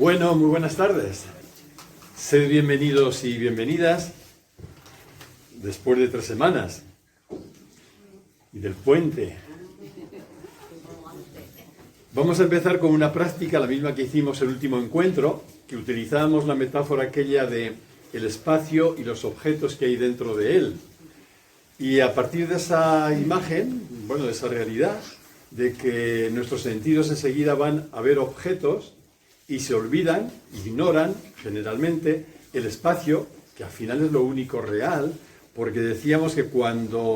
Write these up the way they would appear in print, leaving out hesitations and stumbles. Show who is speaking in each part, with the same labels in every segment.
Speaker 1: Bueno, muy buenas tardes. Sed bienvenidos y bienvenidas después de 3 semanas y del puente. Vamos a empezar con una práctica, la misma que hicimos el último encuentro, que utilizábamos la metáfora aquella de el espacio y los objetos que hay dentro de él. Y a partir de esa imagen, de esa realidad, de que nuestros sentidos enseguida van a ver objetos y se olvidan, ignoran generalmente el espacio, que al final es lo único real, porque decíamos que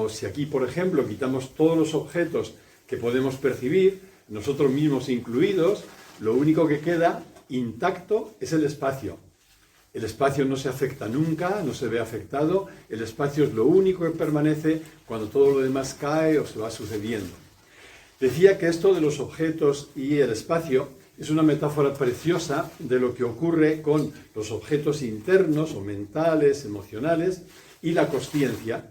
Speaker 1: si aquí, por ejemplo, quitamos todos los objetos que podemos percibir, nosotros mismos incluidos, lo único que queda intacto es el espacio. El espacio no se afecta nunca, no se ve afectado, el espacio es lo único que permanece cuando todo lo demás cae o se va sucediendo. Decía que esto de los objetos y el espacio es una metáfora preciosa de lo que ocurre con los objetos internos o mentales, emocionales y la consciencia.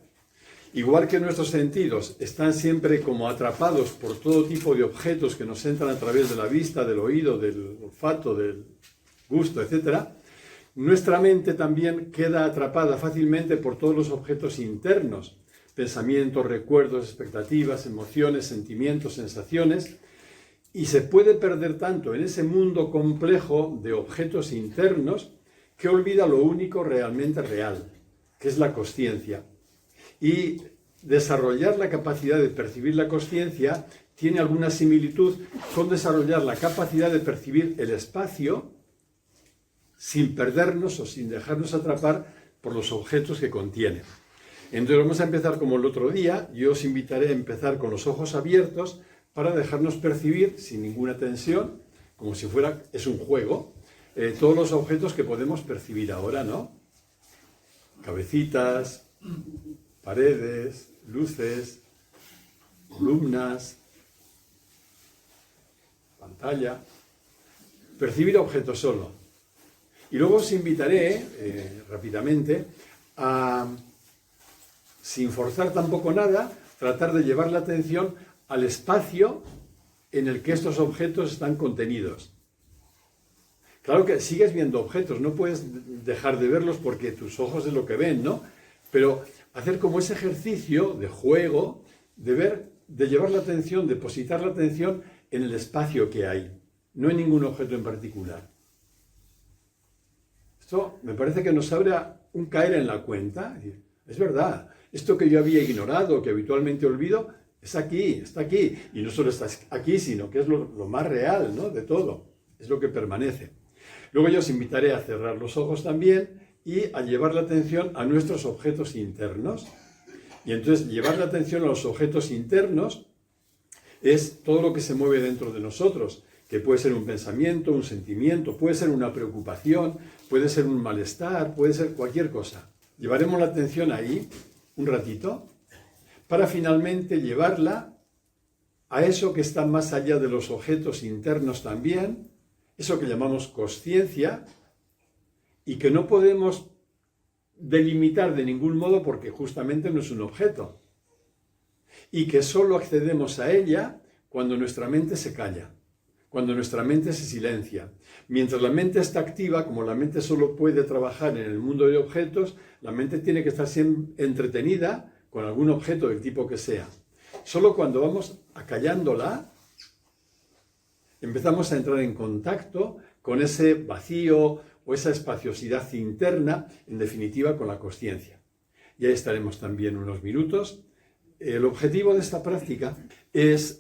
Speaker 1: Igual que nuestros sentidos están siempre como atrapados por todo tipo de objetos que nos entran a través de la vista, del oído, del olfato, del gusto, etc., nuestra mente también queda atrapada fácilmente por todos los objetos internos, pensamientos, recuerdos, expectativas, emociones, sentimientos, sensaciones, y se puede perder tanto en ese mundo complejo de objetos internos que olvida lo único realmente real, que es la consciencia. Y desarrollar la capacidad de percibir la consciencia tiene alguna similitud con desarrollar la capacidad de percibir el espacio sin perdernos o sin dejarnos atrapar por los objetos que contiene. Entonces vamos a empezar como el otro día. Yo os invitaré a empezar con los ojos abiertos para dejarnos percibir sin ninguna tensión, como si es un juego, todos los objetos que podemos percibir ahora, ¿no? Cabecitas, paredes, luces, columnas, pantalla. Percibir objetos solo. Y luego os invitaré rápidamente a, sin forzar tampoco nada, tratar de llevar la atención al espacio en el que estos objetos están contenidos. Claro que sigues viendo objetos, no puedes dejar de verlos porque tus ojos es lo que ven, ¿no? Pero hacer como ese ejercicio de juego, de llevar la atención, depositar la atención en el espacio que hay, no en ningún objeto en particular. Esto me parece que nos abre un caer en la cuenta. Es verdad, esto que yo había ignorado, que habitualmente olvido, está aquí. Y no solo está aquí, sino que es lo más real, ¿no?, de todo. Es lo que permanece. Luego yo os invitaré a cerrar los ojos también y a llevar la atención a nuestros objetos internos. Y entonces llevar la atención a los objetos internos es todo lo que se mueve dentro de nosotros, que puede ser un pensamiento, un sentimiento, puede ser una preocupación, puede ser un malestar, puede ser cualquier cosa. Llevaremos la atención ahí un ratito para finalmente llevarla a eso que está más allá de los objetos internos también, eso que llamamos consciencia, y que no podemos delimitar de ningún modo porque justamente no es un objeto, y que solo accedemos a ella cuando nuestra mente se calla, cuando nuestra mente se silencia. Mientras la mente está activa, como la mente solo puede trabajar en el mundo de objetos, la mente tiene que estar siempre entretenida con algún objeto del tipo que sea. Solo cuando vamos acallándola, empezamos a entrar en contacto con ese vacío o esa espaciosidad interna, en definitiva con la consciencia. Y ahí estaremos también unos minutos. El objetivo de esta práctica es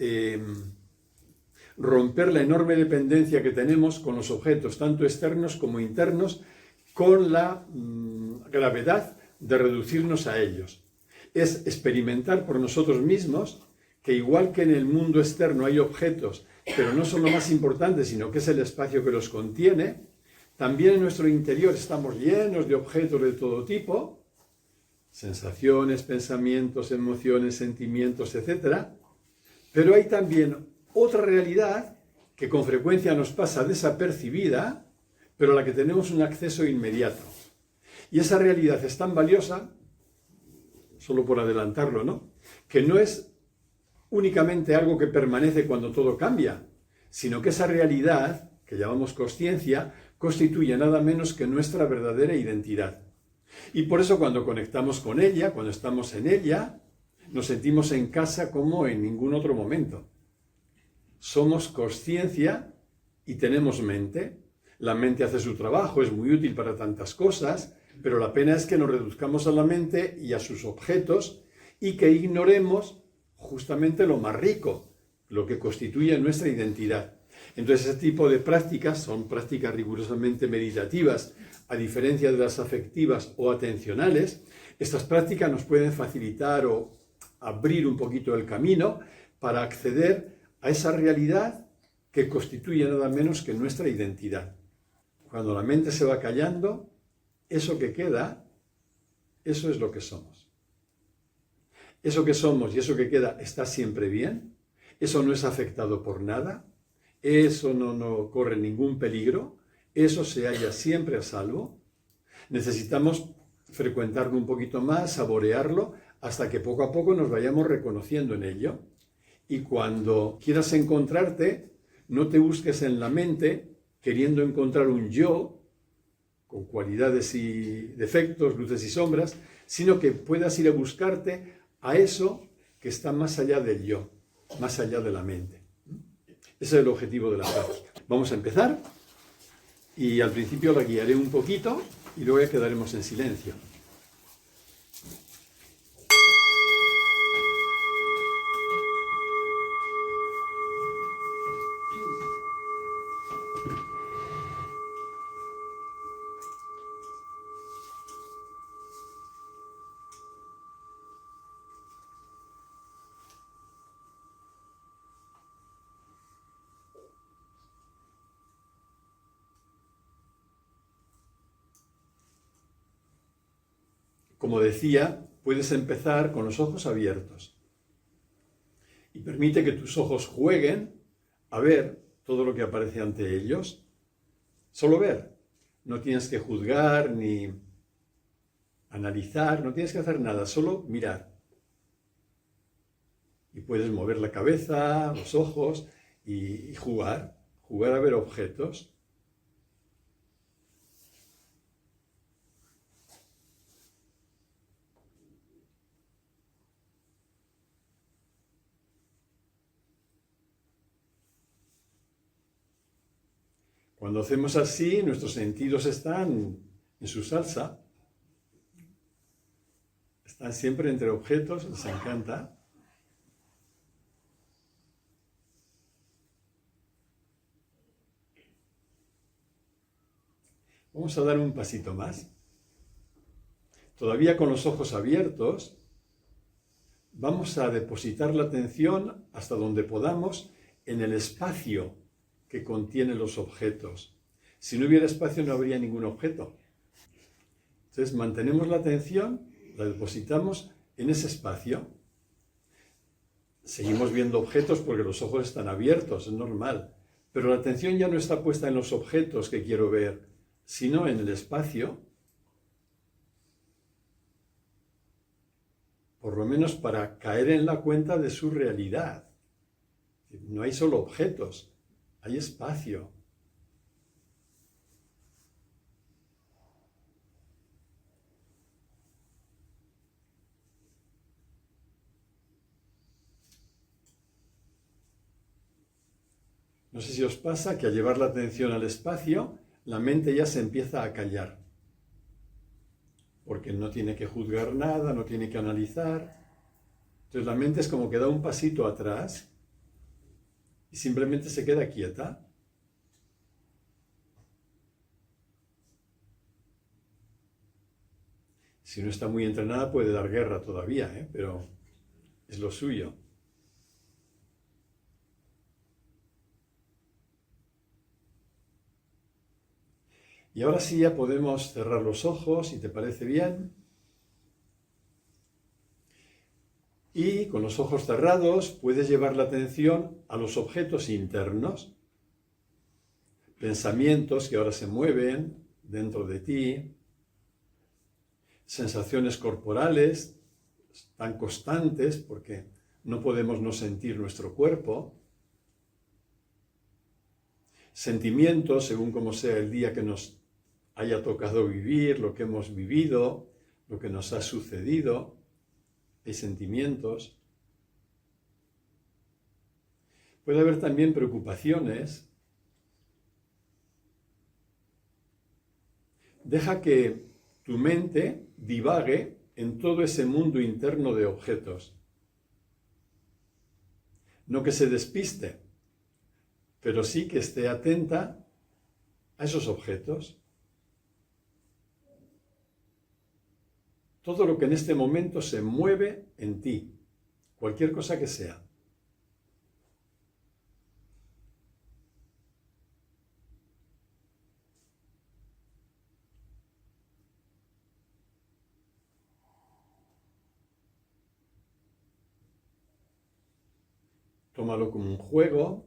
Speaker 1: romper la enorme dependencia que tenemos con los objetos, tanto externos como internos, con la gravedad de reducirnos a ellos. Es experimentar por nosotros mismos que igual que en el mundo externo hay objetos, pero no son lo más importante, sino que es el espacio que los contiene, también en nuestro interior estamos llenos de objetos de todo tipo, sensaciones, pensamientos, emociones, sentimientos, etc. Pero hay también otra realidad que con frecuencia nos pasa desapercibida, pero a la que tenemos un acceso inmediato. Y esa realidad es tan valiosa, solo por adelantarlo, ¿no?, que no es únicamente algo que permanece cuando todo cambia, sino que esa realidad, que que llamamos consciencia, constituye nada menos que nuestra verdadera identidad. Y por eso cuando conectamos con ella, cuando estamos en ella, nos sentimos en casa como en ningún otro momento. Somos consciencia y tenemos mente. La mente hace su trabajo, es muy útil para tantas cosas, pero la pena es que nos reduzcamos a la mente y a sus objetos y que ignoremos justamente lo más rico, lo que constituye nuestra identidad. Entonces, ese tipo de prácticas son prácticas rigurosamente meditativas, a diferencia de las afectivas o atencionales. Estas prácticas nos pueden facilitar o abrir un poquito el camino para acceder a esa realidad que constituye nada menos que nuestra identidad. Cuando la mente se va callando, eso que queda, eso es lo que somos. Eso que somos y eso que queda está siempre bien, eso no es afectado por nada, eso no corre ningún peligro, eso se halla siempre a salvo. Necesitamos frecuentarlo un poquito más, saborearlo, hasta que poco a poco nos vayamos reconociendo en ello. Y cuando quieras encontrarte, no te busques en la mente queriendo encontrar un yo con cualidades y defectos, luces y sombras, sino que puedas ir a buscarte a eso que está más allá del yo, más allá de la mente. Ese es el objetivo de la práctica. Vamos a empezar y al principio la guiaré un poquito y luego ya quedaremos en silencio. Como decía, puedes empezar con los ojos abiertos y permite que tus ojos jueguen a ver todo lo que aparece ante ellos. Solo ver. No tienes que juzgar ni analizar, no tienes que hacer nada, solo mirar. Y puedes mover la cabeza, los ojos y jugar a ver objetos. Cuando hacemos así, nuestros sentidos están en su salsa, están siempre entre objetos, les encanta. Vamos a dar un pasito más. Todavía con los ojos abiertos, vamos a depositar la atención hasta donde podamos en el espacio que contiene los objetos. Si no hubiera espacio no habría ningún objeto. Entonces mantenemos la atención, la depositamos en ese espacio. Seguimos viendo objetos porque los ojos están abiertos, es normal. Pero la atención ya no está puesta en los objetos que quiero ver, sino en el espacio. Por lo menos para caer en la cuenta de su realidad. No hay solo objetos. Hay espacio. No sé si os pasa que al llevar la atención al espacio, la mente ya se empieza a callar. Porque no tiene que juzgar nada, no tiene que analizar. Entonces la mente es como que da un pasito atrás y simplemente se queda quieta. Si no está muy entrenada puede dar guerra todavía, pero es lo suyo. Y ahora sí ya podemos cerrar los ojos, si te parece bien. Y con los ojos cerrados puedes llevar la atención a los objetos internos, pensamientos que ahora se mueven dentro de ti, sensaciones corporales tan constantes porque no podemos no sentir nuestro cuerpo. Sentimientos, según como sea el día que nos haya tocado vivir, lo que hemos vivido, lo que nos ha sucedido, hay sentimientos. Puede haber también preocupaciones. Deja que tu mente divague en todo ese mundo interno de objetos. No que se despiste, pero sí que esté atenta a esos objetos. Todo lo que en este momento se mueve en ti, cualquier cosa que sea. Tómalo como un juego.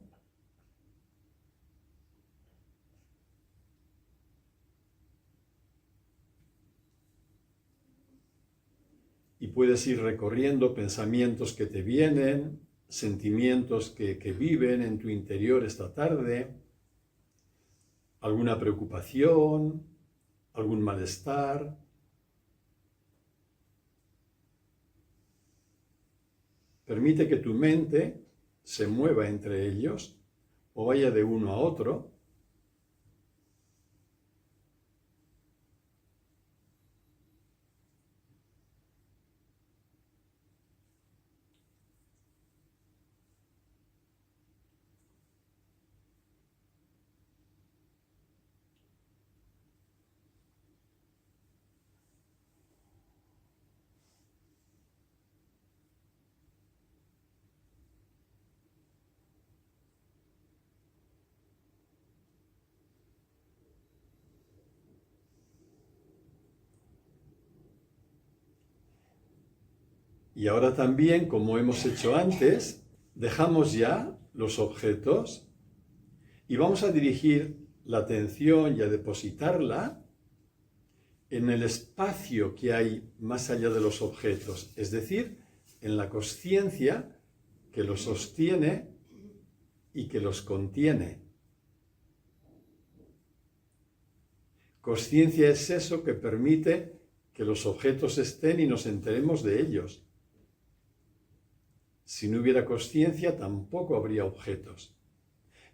Speaker 1: Y puedes ir recorriendo pensamientos que te vienen, sentimientos que viven en tu interior esta tarde, alguna preocupación, algún malestar. Permite que tu mente se mueva entre ellos o vaya de uno a otro. Y ahora también, como hemos hecho antes, dejamos ya los objetos y vamos a dirigir la atención y a depositarla en el espacio que hay más allá de los objetos, es decir, en la consciencia que los sostiene y que los contiene. Consciencia es eso que permite que los objetos estén y nos enteremos de ellos. Si no hubiera consciencia, tampoco habría objetos.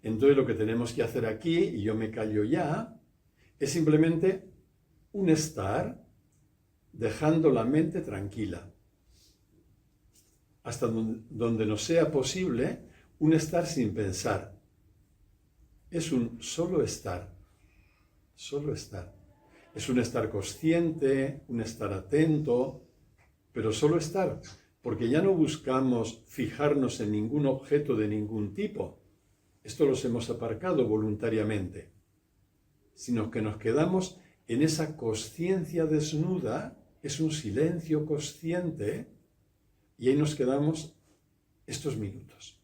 Speaker 1: Entonces lo que tenemos que hacer aquí, y yo me callo ya, es simplemente un estar dejando la mente tranquila. Hasta donde nos sea posible, un estar sin pensar. Es un solo estar. Solo estar. Es un estar consciente, un estar atento, pero solo estar, porque ya no buscamos fijarnos en ningún objeto de ningún tipo. Esto los hemos aparcado voluntariamente, sino que nos quedamos en esa consciencia desnuda, es un silencio consciente, y ahí nos quedamos estos minutos.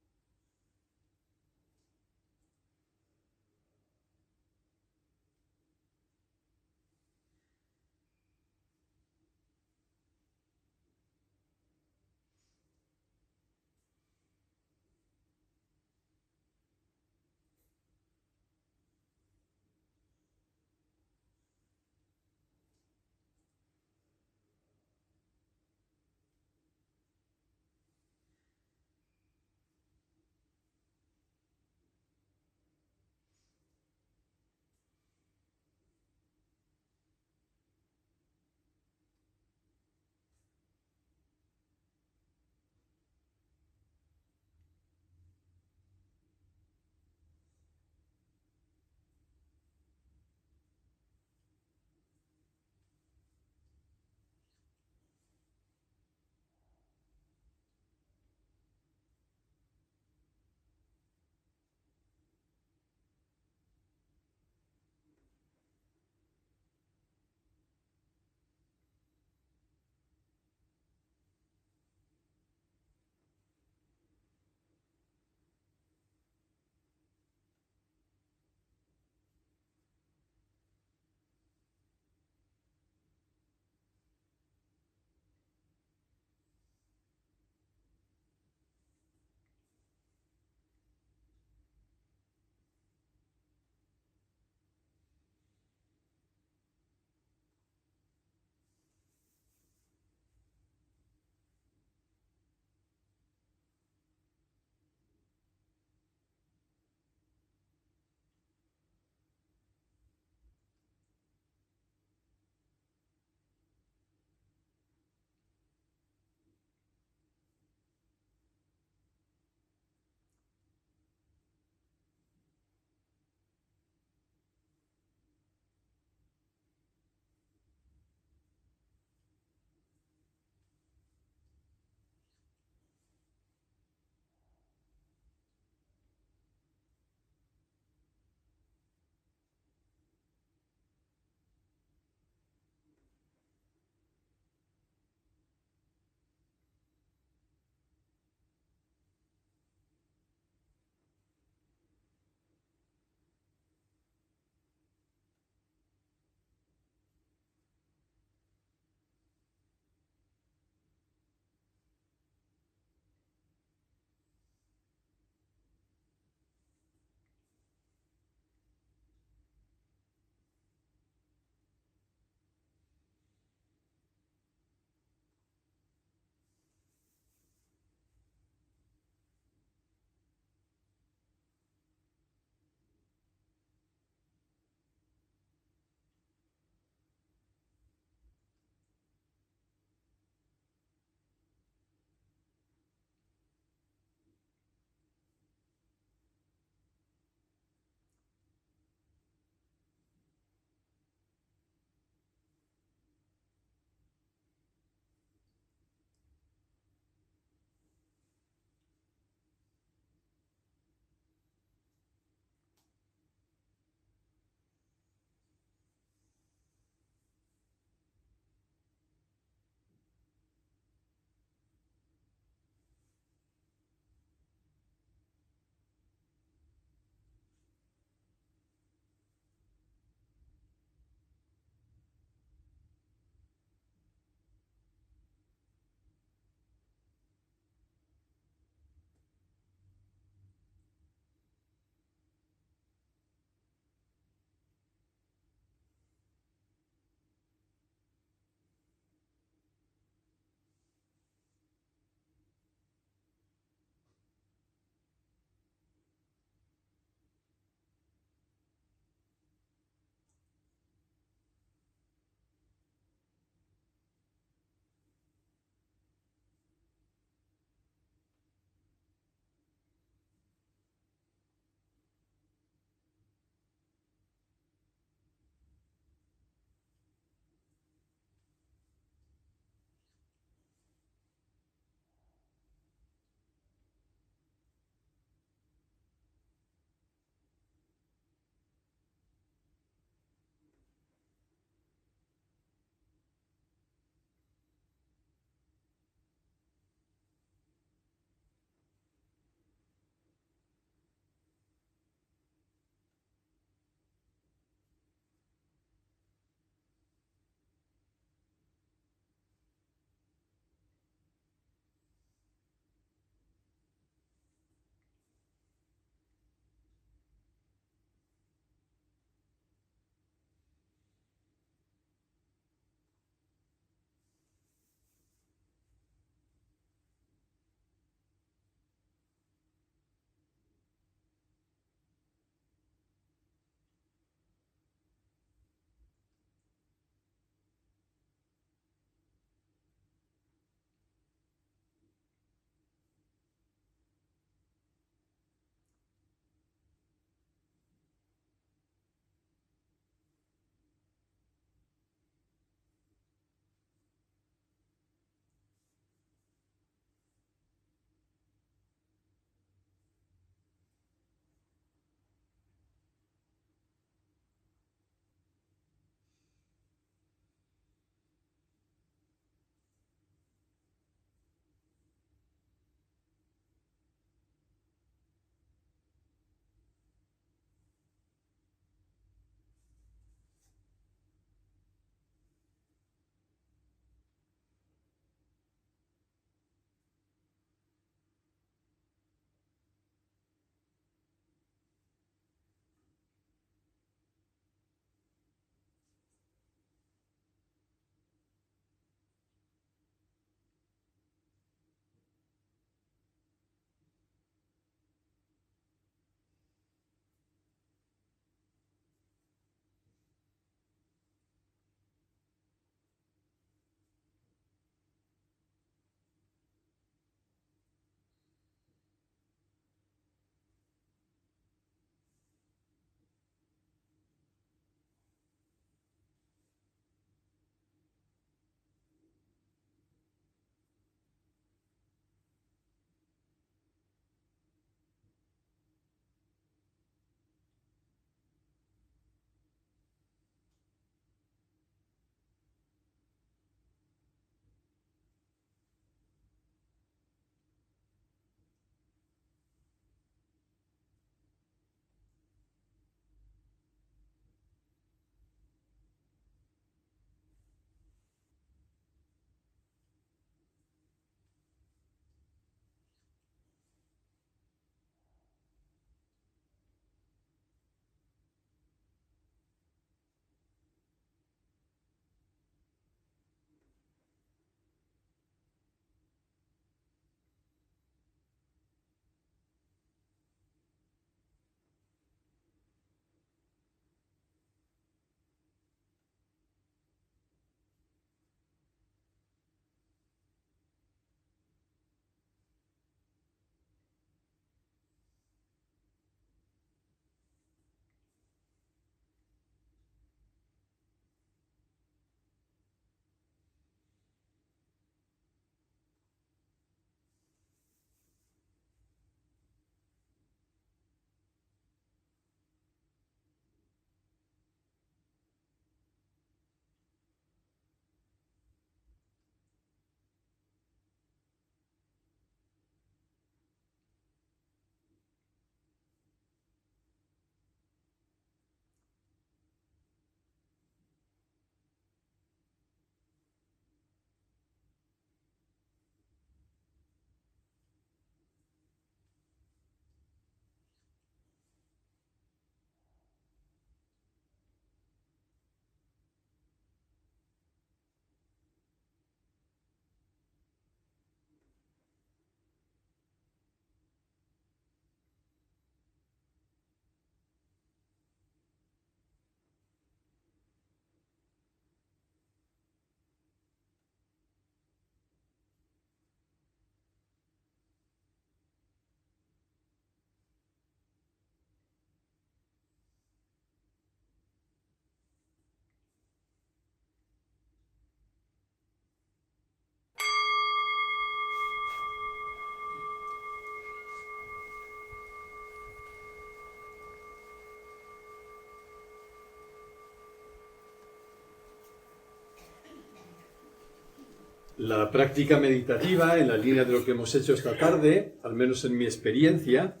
Speaker 1: La práctica meditativa, en la línea de lo que hemos hecho esta tarde, al menos en mi experiencia,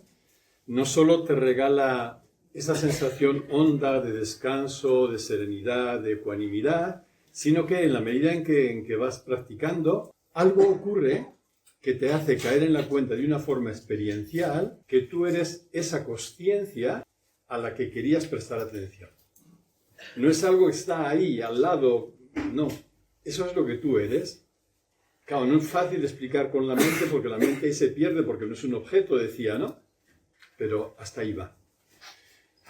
Speaker 1: no solo te regala esa sensación honda de descanso, de serenidad, de ecuanimidad, sino que en la medida en que vas practicando, algo ocurre que te hace caer en la cuenta de una forma experiencial que tú eres esa consciencia a la que querías prestar atención. No es algo que está ahí, al lado, no. Eso es lo que tú eres. Claro, no es fácil de explicar con la mente porque la mente ahí se pierde porque no es un objeto, decía, ¿no? Pero hasta ahí va.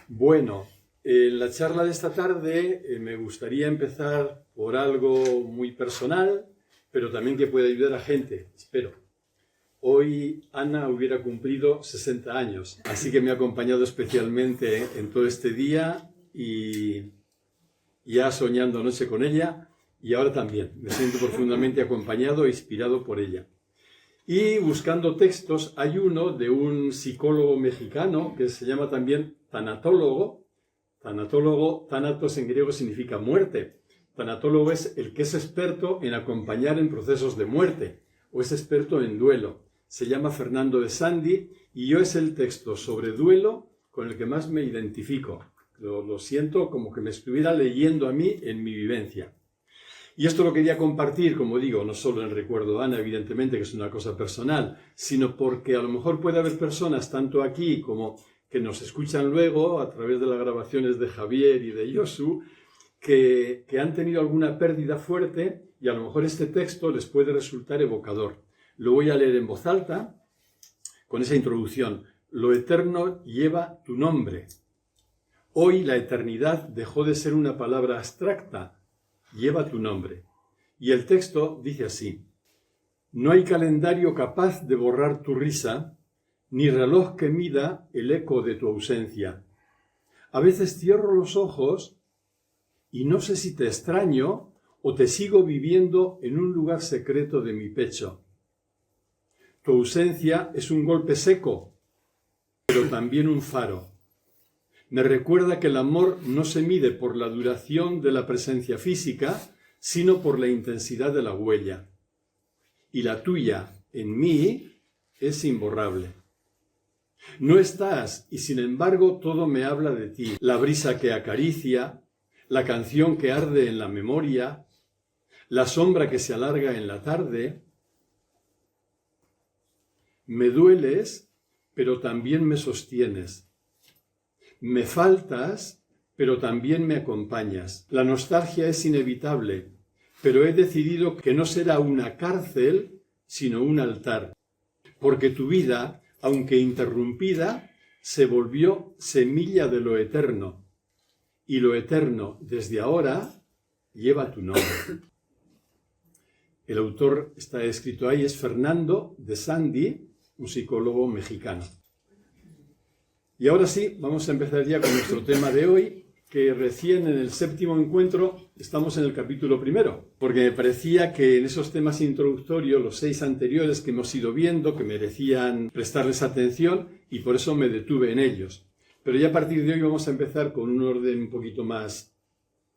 Speaker 1: Bueno, en la charla de esta tarde me gustaría empezar por algo muy personal, pero también que puede ayudar a gente, espero. Hoy Ana hubiera cumplido 60 años, así que me ha acompañado especialmente en todo este día y ya soñando anoche con ella y ahora también. Me siento profundamente acompañado e inspirado por ella. Y buscando textos, hay uno de un psicólogo mexicano que se llama también tanatólogo. Tanatólogo, thanatos en griego significa muerte. Tanatólogo es el que es experto en acompañar en procesos de muerte o es experto en duelo. Se llama Fernando de Sandi y yo es el texto sobre duelo con el que más me identifico. Lo siento como que me estuviera leyendo a mí en mi vivencia. Y esto lo quería compartir, como digo, no solo en recuerdo de Ana, evidentemente, que es una cosa personal, sino porque a lo mejor puede haber personas, tanto aquí como que nos escuchan luego a través de las grabaciones de Javier y de Josu, que han tenido alguna pérdida fuerte y a lo mejor este texto les puede resultar evocador. Lo voy a leer en voz alta, con esa introducción. Lo eterno lleva tu nombre. Hoy la eternidad dejó de ser una palabra abstracta, lleva tu nombre. Y el texto dice así: no hay calendario capaz de borrar tu risa, ni reloj que mida el eco de tu ausencia. A veces cierro los ojos y no sé si te extraño o te sigo viviendo en un lugar secreto de mi pecho. Tu ausencia es un golpe seco, pero también un faro. Me recuerda que el amor no se mide por la duración de la presencia física, sino por la intensidad de la huella. Y la tuya, en mí, es imborrable. No estás, y sin embargo todo me habla de ti. La brisa que acaricia, la canción que arde en la memoria, la sombra que se alarga en la tarde. Me dueles, pero también me sostienes. Me faltas, pero también me acompañas. La nostalgia es inevitable, pero he decidido que no será una cárcel, sino un altar. Porque tu vida, aunque interrumpida, se volvió semilla de lo eterno. Y lo eterno, desde ahora, lleva tu nombre. El autor está escrito ahí, es Fernando de Sandi, un psicólogo mexicano. Y ahora sí, vamos a empezar ya con nuestro tema de hoy, que recién en el 7º encuentro estamos en el capítulo 1, porque me parecía que en esos temas introductorios, los 6 anteriores que hemos ido viendo, que merecían prestarles atención, y por eso me detuve en ellos. Pero ya a partir de hoy vamos a empezar con un orden un poquito más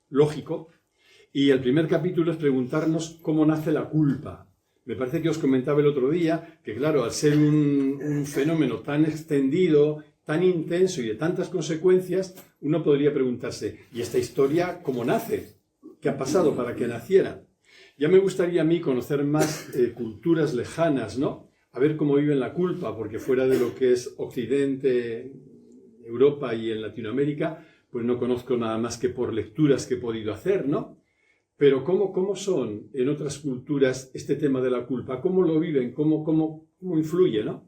Speaker 1: lógico, y el primer capítulo es preguntarnos cómo nace la culpa. Me parece que os comentaba el otro día que, claro, al ser un fenómeno tan extendido, tan intenso y de tantas consecuencias, uno podría preguntarse, ¿y esta historia cómo nace? ¿Qué ha pasado para que naciera? Ya me gustaría a mí conocer más culturas lejanas, ¿no? A ver cómo viven la culpa, porque fuera de lo que es Occidente, Europa y en Latinoamérica, pues no conozco nada más que por lecturas que he podido hacer, ¿no? Pero ¿cómo son en otras culturas este tema de la culpa? ¿Cómo lo viven? ¿Cómo influye, no?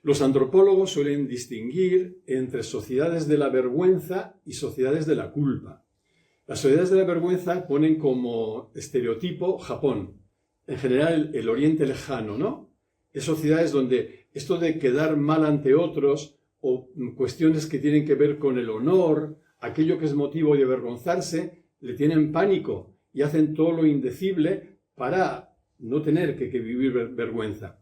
Speaker 1: Los antropólogos suelen distinguir entre sociedades de la vergüenza y sociedades de la culpa. Las sociedades de la vergüenza ponen como estereotipo Japón, en general el Oriente Lejano, ¿no? Es sociedades donde esto de quedar mal ante otros o cuestiones que tienen que ver con el honor, aquello que es motivo de avergonzarse, le tienen pánico y hacen todo lo indecible para no tener que vivir vergüenza.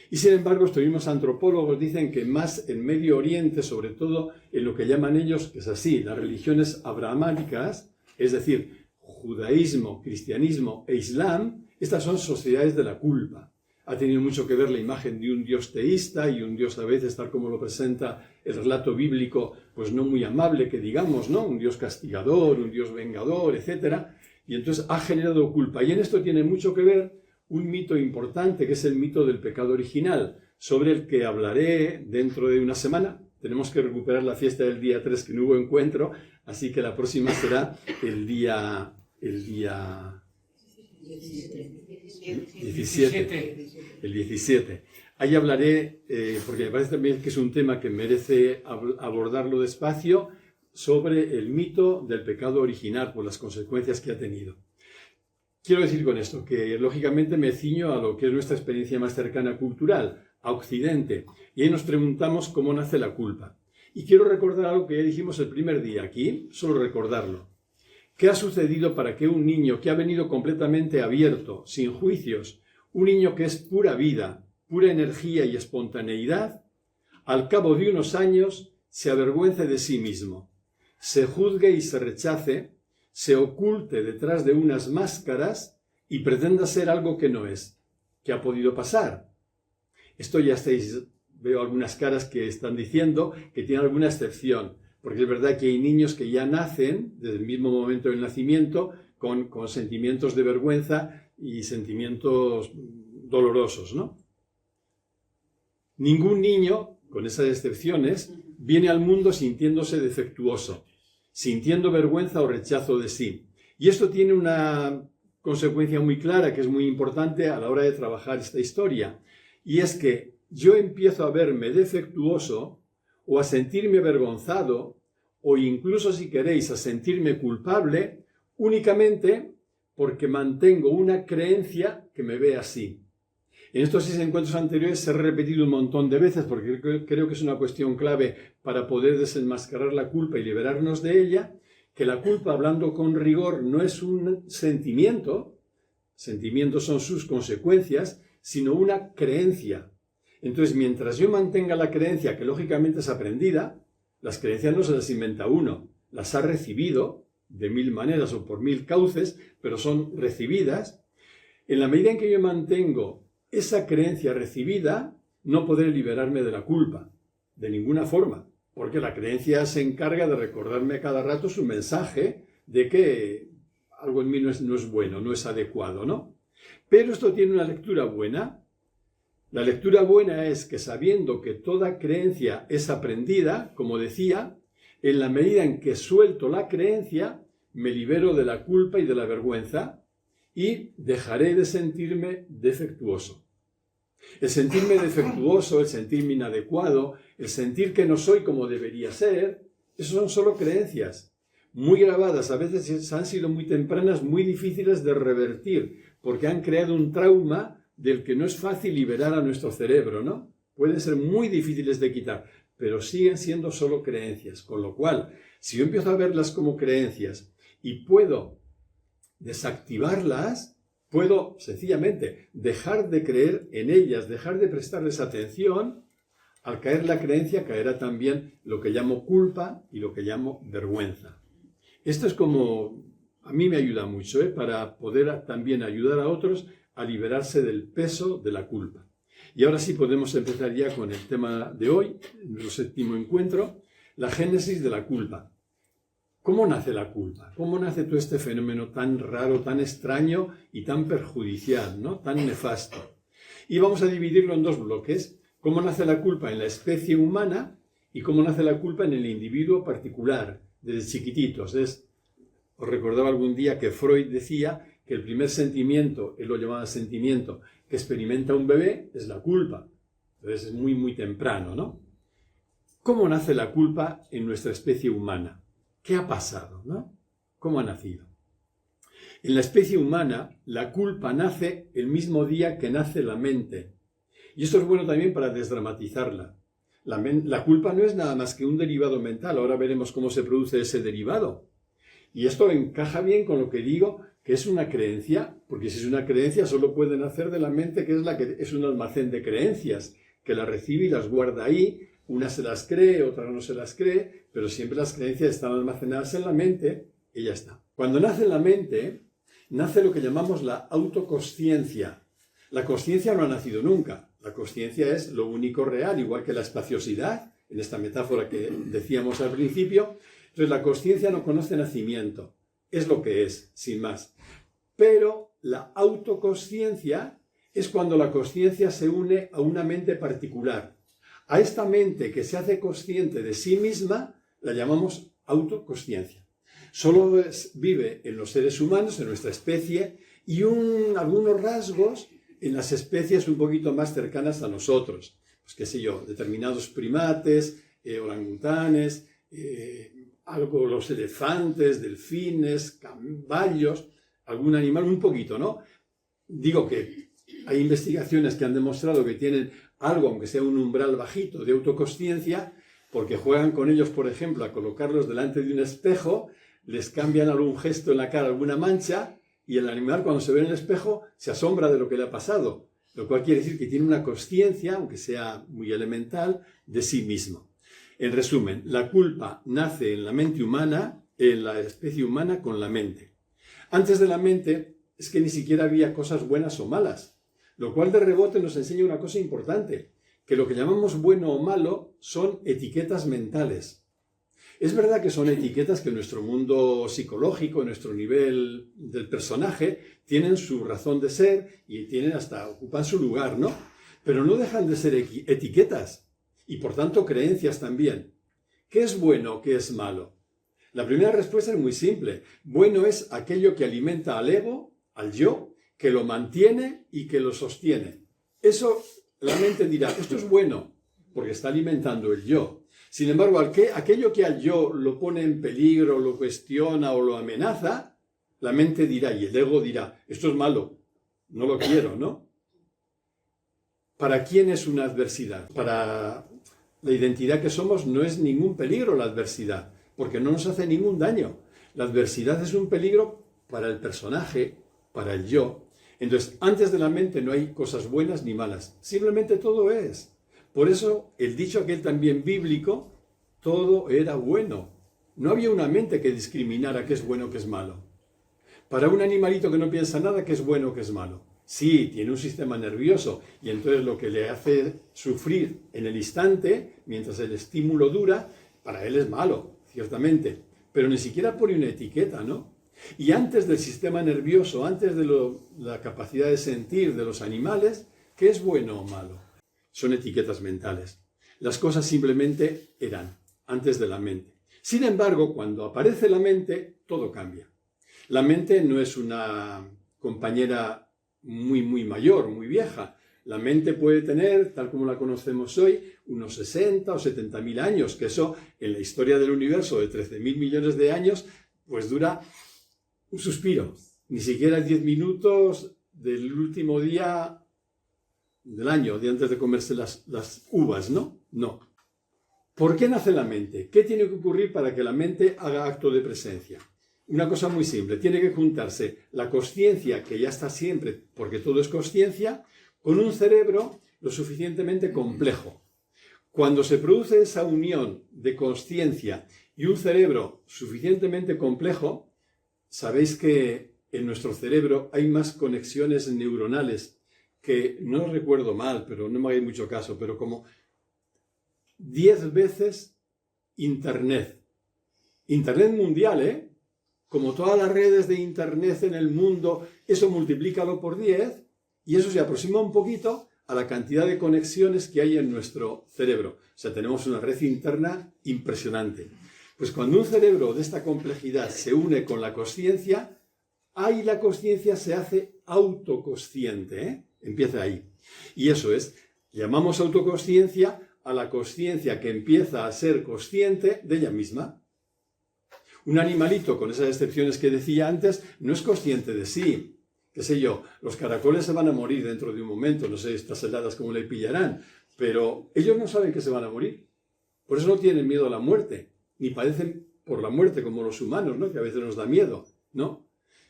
Speaker 1: Y sin embargo, estos mismos antropólogos dicen que más en Medio Oriente, sobre todo en lo que llaman ellos, que es así, las religiones abrahámicas, es decir, judaísmo, cristianismo e islam, Estas son sociedades de la culpa. Ha tenido mucho que ver la imagen de un Dios teísta y un Dios a veces, tal como lo presenta el relato bíblico, pues no muy amable, que digamos, ¿no? Un Dios castigador, un Dios vengador, etc. Y entonces ha generado culpa. Y en esto tiene mucho que ver un mito importante, que es el mito del pecado original, sobre el que hablaré dentro de una semana. Tenemos que recuperar la fiesta del día 3, que no hubo encuentro, así que la próxima será el día 17. El 17. Ahí hablaré, porque me parece también que es un tema que merece abordarlo despacio, sobre el mito del pecado original, por las consecuencias que ha tenido. Quiero decir con esto que, lógicamente, me ciño a lo que es nuestra experiencia más cercana cultural, a Occidente, y ahí nos preguntamos cómo nace la culpa. Y quiero recordar algo que ya dijimos el primer día aquí, solo recordarlo. ¿Qué ha sucedido para que un niño que ha venido completamente abierto, sin juicios, un niño que es pura vida, pura energía y espontaneidad, al cabo de unos años se avergüence de sí mismo, se juzgue y se rechace, se oculte detrás de unas máscaras y pretenda ser algo que no es? ¿Qué ha podido pasar? Esto ya veo algunas caras que están diciendo que tiene alguna excepción, porque es verdad que hay niños que ya nacen, desde el mismo momento del nacimiento, con sentimientos de vergüenza y sentimientos dolorosos, ¿no? Ningún niño, con esas excepciones, viene al mundo sintiéndose defectuoso, sintiendo vergüenza o rechazo de sí. Y esto tiene una consecuencia muy clara, que es muy importante a la hora de trabajar esta historia, y es que yo empiezo a verme defectuoso o a sentirme avergonzado o incluso, si queréis, a sentirme culpable únicamente porque mantengo una creencia que me ve así. En estos 6 encuentros anteriores se ha repetido un montón de veces porque creo que es una cuestión clave para poder desenmascarar la culpa y liberarnos de ella, que la culpa, hablando con rigor, no es un sentimiento, sentimientos son sus consecuencias, sino una creencia. Entonces, mientras yo mantenga la creencia, que lógicamente es aprendida, las creencias no se las inventa uno, las ha recibido de 1000 maneras o por 1000 cauces, pero son recibidas. En la medida en que yo mantengo esa creencia recibida, no podré liberarme de la culpa, de ninguna forma, porque la creencia se encarga de recordarme a cada rato su mensaje de que algo en mí no es bueno, no es adecuado, ¿no? Pero esto tiene una lectura buena. La lectura buena es que, sabiendo que toda creencia es aprendida, como decía, en la medida en que suelto la creencia, me libero de la culpa y de la vergüenza y dejaré de sentirme defectuoso. El sentirme defectuoso, el sentirme inadecuado, el sentir que no soy como debería ser, eso son solo creencias, muy grabadas, a veces han sido muy tempranas, muy difíciles de revertir, porque han creado un trauma del que no es fácil liberar a nuestro cerebro, ¿no? Pueden ser muy difíciles de quitar, pero siguen siendo solo creencias, con lo cual, si yo empiezo a verlas como creencias y puedo desactivarlas, puedo sencillamente dejar de creer en ellas, dejar de prestarles atención. Al caer la creencia, caerá también lo que llamo culpa y lo que llamo vergüenza. Esto es como, a mí me ayuda mucho, para poder también ayudar a otros a liberarse del peso de la culpa. Y ahora sí podemos empezar ya con el tema de hoy, nuestro 7º encuentro, la génesis de la culpa. ¿Cómo nace la culpa? ¿Cómo nace todo este fenómeno tan raro, tan extraño y tan perjudicial, ¿no? Tan nefasto? Y vamos a dividirlo en 2 bloques. ¿Cómo nace la culpa en la especie humana y cómo nace la culpa en el individuo particular, desde chiquititos? Os recordaba algún día que Freud decía que el primer sentimiento, él lo llamaba sentimiento, que experimenta un bebé es la culpa. Entonces es muy, muy temprano, ¿no? ¿Cómo nace la culpa en nuestra especie humana? ¿Qué ha pasado, no? ¿Cómo ha nacido? En la especie humana, la culpa nace el mismo día que nace la mente. Y esto es bueno también para desdramatizarla. La culpa no es nada más que un derivado mental. Ahora veremos cómo se produce ese derivado. Y esto encaja bien con lo que digo, que es una creencia, porque si es una creencia solo puede nacer de la mente, que es un almacén de creencias, que la recibe y las guarda ahí. Una se las cree, otra no se las cree, pero siempre las creencias están almacenadas en la mente y ya está. Cuando nace en la mente, nace lo que llamamos la autoconsciencia. La consciencia no ha nacido nunca. La consciencia es lo único real, igual que la espaciosidad, en esta metáfora que decíamos al principio. Entonces, la consciencia no conoce nacimiento. Es lo que es, sin más. Pero la autoconsciencia es cuando la consciencia se une a una mente particular. A esta mente que se hace consciente de sí misma, la llamamos autoconsciencia. Solo vive en los seres humanos, en nuestra especie, y algunos rasgos en las especies un poquito más cercanas a nosotros. Pues qué sé yo, determinados primates, orangutanes, los elefantes, delfines, caballos, algún animal, un poquito, ¿no? Digo que hay investigaciones que han demostrado que tienen algo, aunque sea un umbral bajito, de autoconsciencia, porque juegan con ellos, por ejemplo, a colocarlos delante de un espejo, les cambian algún gesto en la cara, alguna mancha, y el animal cuando se ve en el espejo se asombra de lo que le ha pasado, lo cual quiere decir que tiene una consciencia, aunque sea muy elemental, de sí mismo. En resumen, la culpa nace en la mente humana, en la especie humana con la mente. Antes de la mente es que ni siquiera había cosas buenas o malas, lo cual de rebote nos enseña una cosa importante, que lo que llamamos bueno o malo son etiquetas mentales. Es verdad que son etiquetas que en nuestro mundo psicológico, en nuestro nivel del personaje, tienen su razón de ser y ocupan su lugar, ¿no? Pero no dejan de ser etiquetas y por tanto creencias también. ¿Qué es bueno? ¿Qué es malo? La primera respuesta es muy simple. Bueno es aquello que alimenta al ego, al yo, que lo mantiene y que lo sostiene. Eso la mente dirá, esto es bueno, porque está alimentando el yo. Sin embargo, aquello que al yo lo pone en peligro, lo cuestiona o lo amenaza, la mente dirá y el ego dirá, esto es malo, no lo quiero, ¿no? ¿Para quién es una adversidad? Para la identidad que somos no es ningún peligro la adversidad, porque no nos hace ningún daño. La adversidad es un peligro para el personaje, para el yo. Entonces, antes de la mente no hay cosas buenas ni malas, simplemente todo es. Por eso, el dicho aquel también bíblico, todo era bueno. No había una mente que discriminara qué es bueno, qué es malo. Para un animalito que no piensa nada, qué es bueno, qué es malo. Sí, tiene un sistema nervioso y entonces lo que le hace sufrir en el instante, mientras el estímulo dura, para él es malo, ciertamente. Pero ni siquiera pone una etiqueta, ¿no? Y antes del sistema nervioso, antes de la capacidad de sentir de los animales, ¿qué es bueno o malo? Son etiquetas mentales. Las cosas simplemente eran, antes de la mente. Sin embargo, cuando aparece la mente, todo cambia. La mente no es una compañera muy mayor, muy vieja. La mente puede tener, tal como la conocemos hoy, unos 60 o 70.000 años, que eso, en la historia del universo de 13.000 millones de años, pues dura un suspiro. Ni siquiera 10 minutos del último día del año, de antes de comerse las uvas, ¿no? No. ¿Por qué nace la mente? ¿Qué tiene que ocurrir para que la mente haga acto de presencia? Una cosa muy simple, tiene que juntarse la consciencia, que ya está siempre, porque todo es consciencia, con un cerebro lo suficientemente complejo. Cuando se produce esa unión de consciencia y un cerebro suficientemente complejo, sabéis que en nuestro cerebro hay más conexiones neuronales que, no recuerdo mal, pero no me hagáis mucho caso, pero como 10 veces Internet. Internet mundial, ¿eh? Como todas las redes de Internet en el mundo, eso multiplícalo por 10 y eso se aproxima un poquito a la cantidad de conexiones que hay en nuestro cerebro. O sea, tenemos una red interna impresionante. Pues cuando un cerebro de esta complejidad se une con la consciencia, ahí la consciencia se hace autoconsciente, ¿eh? Empieza ahí. Y eso es, llamamos autoconsciencia a la consciencia que empieza a ser consciente de ella misma. Un animalito, con esas excepciones que decía antes, no es consciente de sí. Qué sé yo, los caracoles se van a morir dentro de un momento, no sé estas heladas cómo le pillarán, pero ellos no saben que se van a morir. Por eso no tienen miedo a la muerte, ni padecen por la muerte como los humanos, ¿no? Que a veces nos da miedo, ¿no?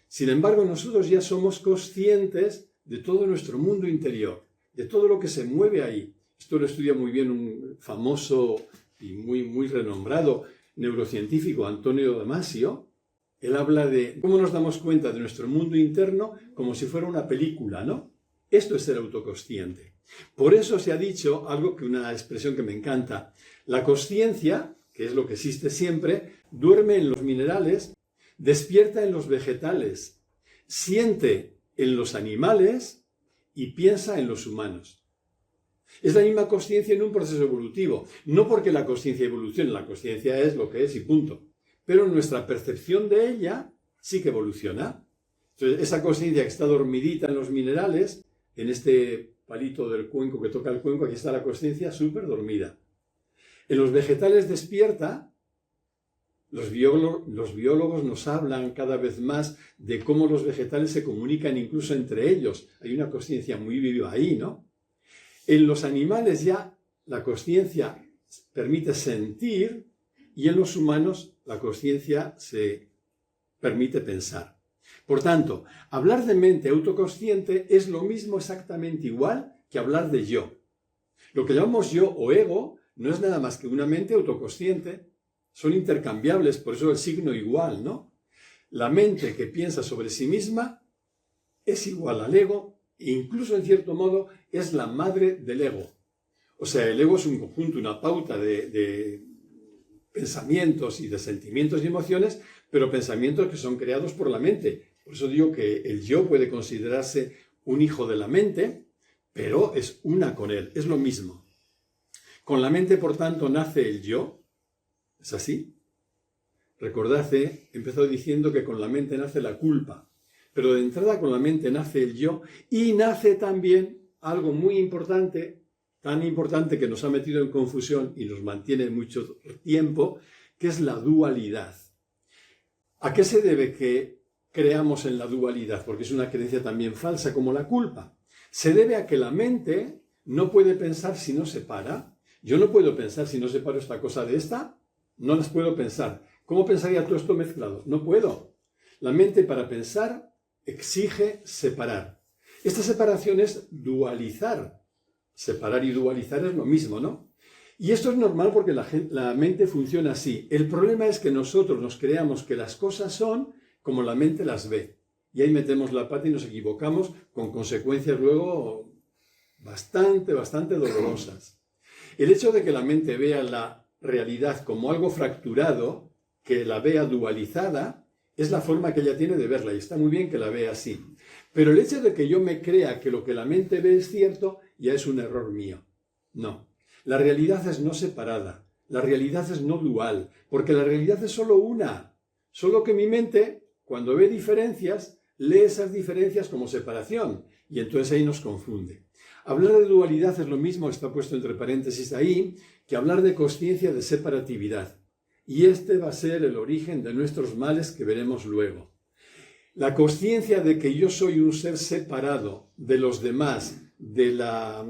Speaker 1: Sin embargo, nosotros ya somos conscientes de todo nuestro mundo interior, de todo lo que se mueve ahí. Esto lo estudia muy bien un famoso y muy renombrado neurocientífico, Antonio Damasio. Él habla de cómo nos damos cuenta de nuestro mundo interno como si fuera una película, ¿no? Esto es ser autoconsciente. Por eso se ha dicho algo que una expresión que me encanta. La consciencia, que es lo que existe siempre, duerme en los minerales, despierta en los vegetales, siente en los animales y piensa en los humanos. Es la misma consciencia en un proceso evolutivo. No porque la consciencia evolucione, la consciencia es lo que es y punto. Pero nuestra percepción de ella sí que evoluciona. Entonces, esa consciencia que está dormidita en los minerales, en este palito del cuenco que toca el cuenco, aquí está la consciencia súper dormida. En los vegetales despierta. Los biólogos nos hablan cada vez más de cómo los vegetales se comunican incluso entre ellos. Hay una consciencia muy viva ahí, ¿no? En los animales ya la consciencia permite sentir y en los humanos la consciencia se permite pensar. Por tanto, hablar de mente autoconsciente es lo mismo exactamente igual que hablar de yo. Lo que llamamos yo o ego no es nada más que una mente autoconsciente. Son intercambiables, por eso el signo igual, ¿no? La mente que piensa sobre sí misma es igual al ego, e incluso en cierto modo es la madre del ego. O sea, el ego es un conjunto, una pauta de pensamientos y de sentimientos y emociones, pero pensamientos que son creados por la mente. Por eso digo que el yo puede considerarse un hijo de la mente, pero es una con él, es lo mismo. Con la mente, por tanto, nace el yo. ¿Es así? Recordad, empezó diciendo que con la mente nace la culpa, pero de entrada con la mente nace el yo y nace también algo muy importante, tan importante que nos ha metido en confusión y nos mantiene mucho tiempo, que es la dualidad. ¿A qué se debe que creamos en la dualidad? Porque es una creencia también falsa como la culpa. Se debe a que la mente no puede pensar si no separa. Yo no puedo pensar si no separo esta cosa de esta. No las puedo pensar. ¿Cómo pensaría todo esto mezclado? No puedo. La mente para pensar exige separar. Esta separación es dualizar. Separar y dualizar es lo mismo, ¿no? Y esto es normal porque la mente funciona así. El problema es que nosotros nos creamos que las cosas son como la mente las ve. Y ahí metemos la pata y nos equivocamos con consecuencias luego bastante dolorosas. El hecho de que la mente vea la realidad como algo fracturado, que la vea dualizada, es la forma que ella tiene de verla y está muy bien que la vea así. Pero el hecho de que yo me crea que lo que la mente ve es cierto, ya es un error mío. No. La realidad es no separada. La realidad es no dual, porque la realidad es solo una. Solo que mi mente, cuando ve diferencias, lee esas diferencias como separación y entonces ahí nos confunde. Hablar de dualidad es lo mismo, está puesto entre paréntesis ahí, que hablar de consciencia de separatividad. Y este va a ser el origen de nuestros males que veremos luego. La consciencia de que yo soy un ser separado de los demás, de la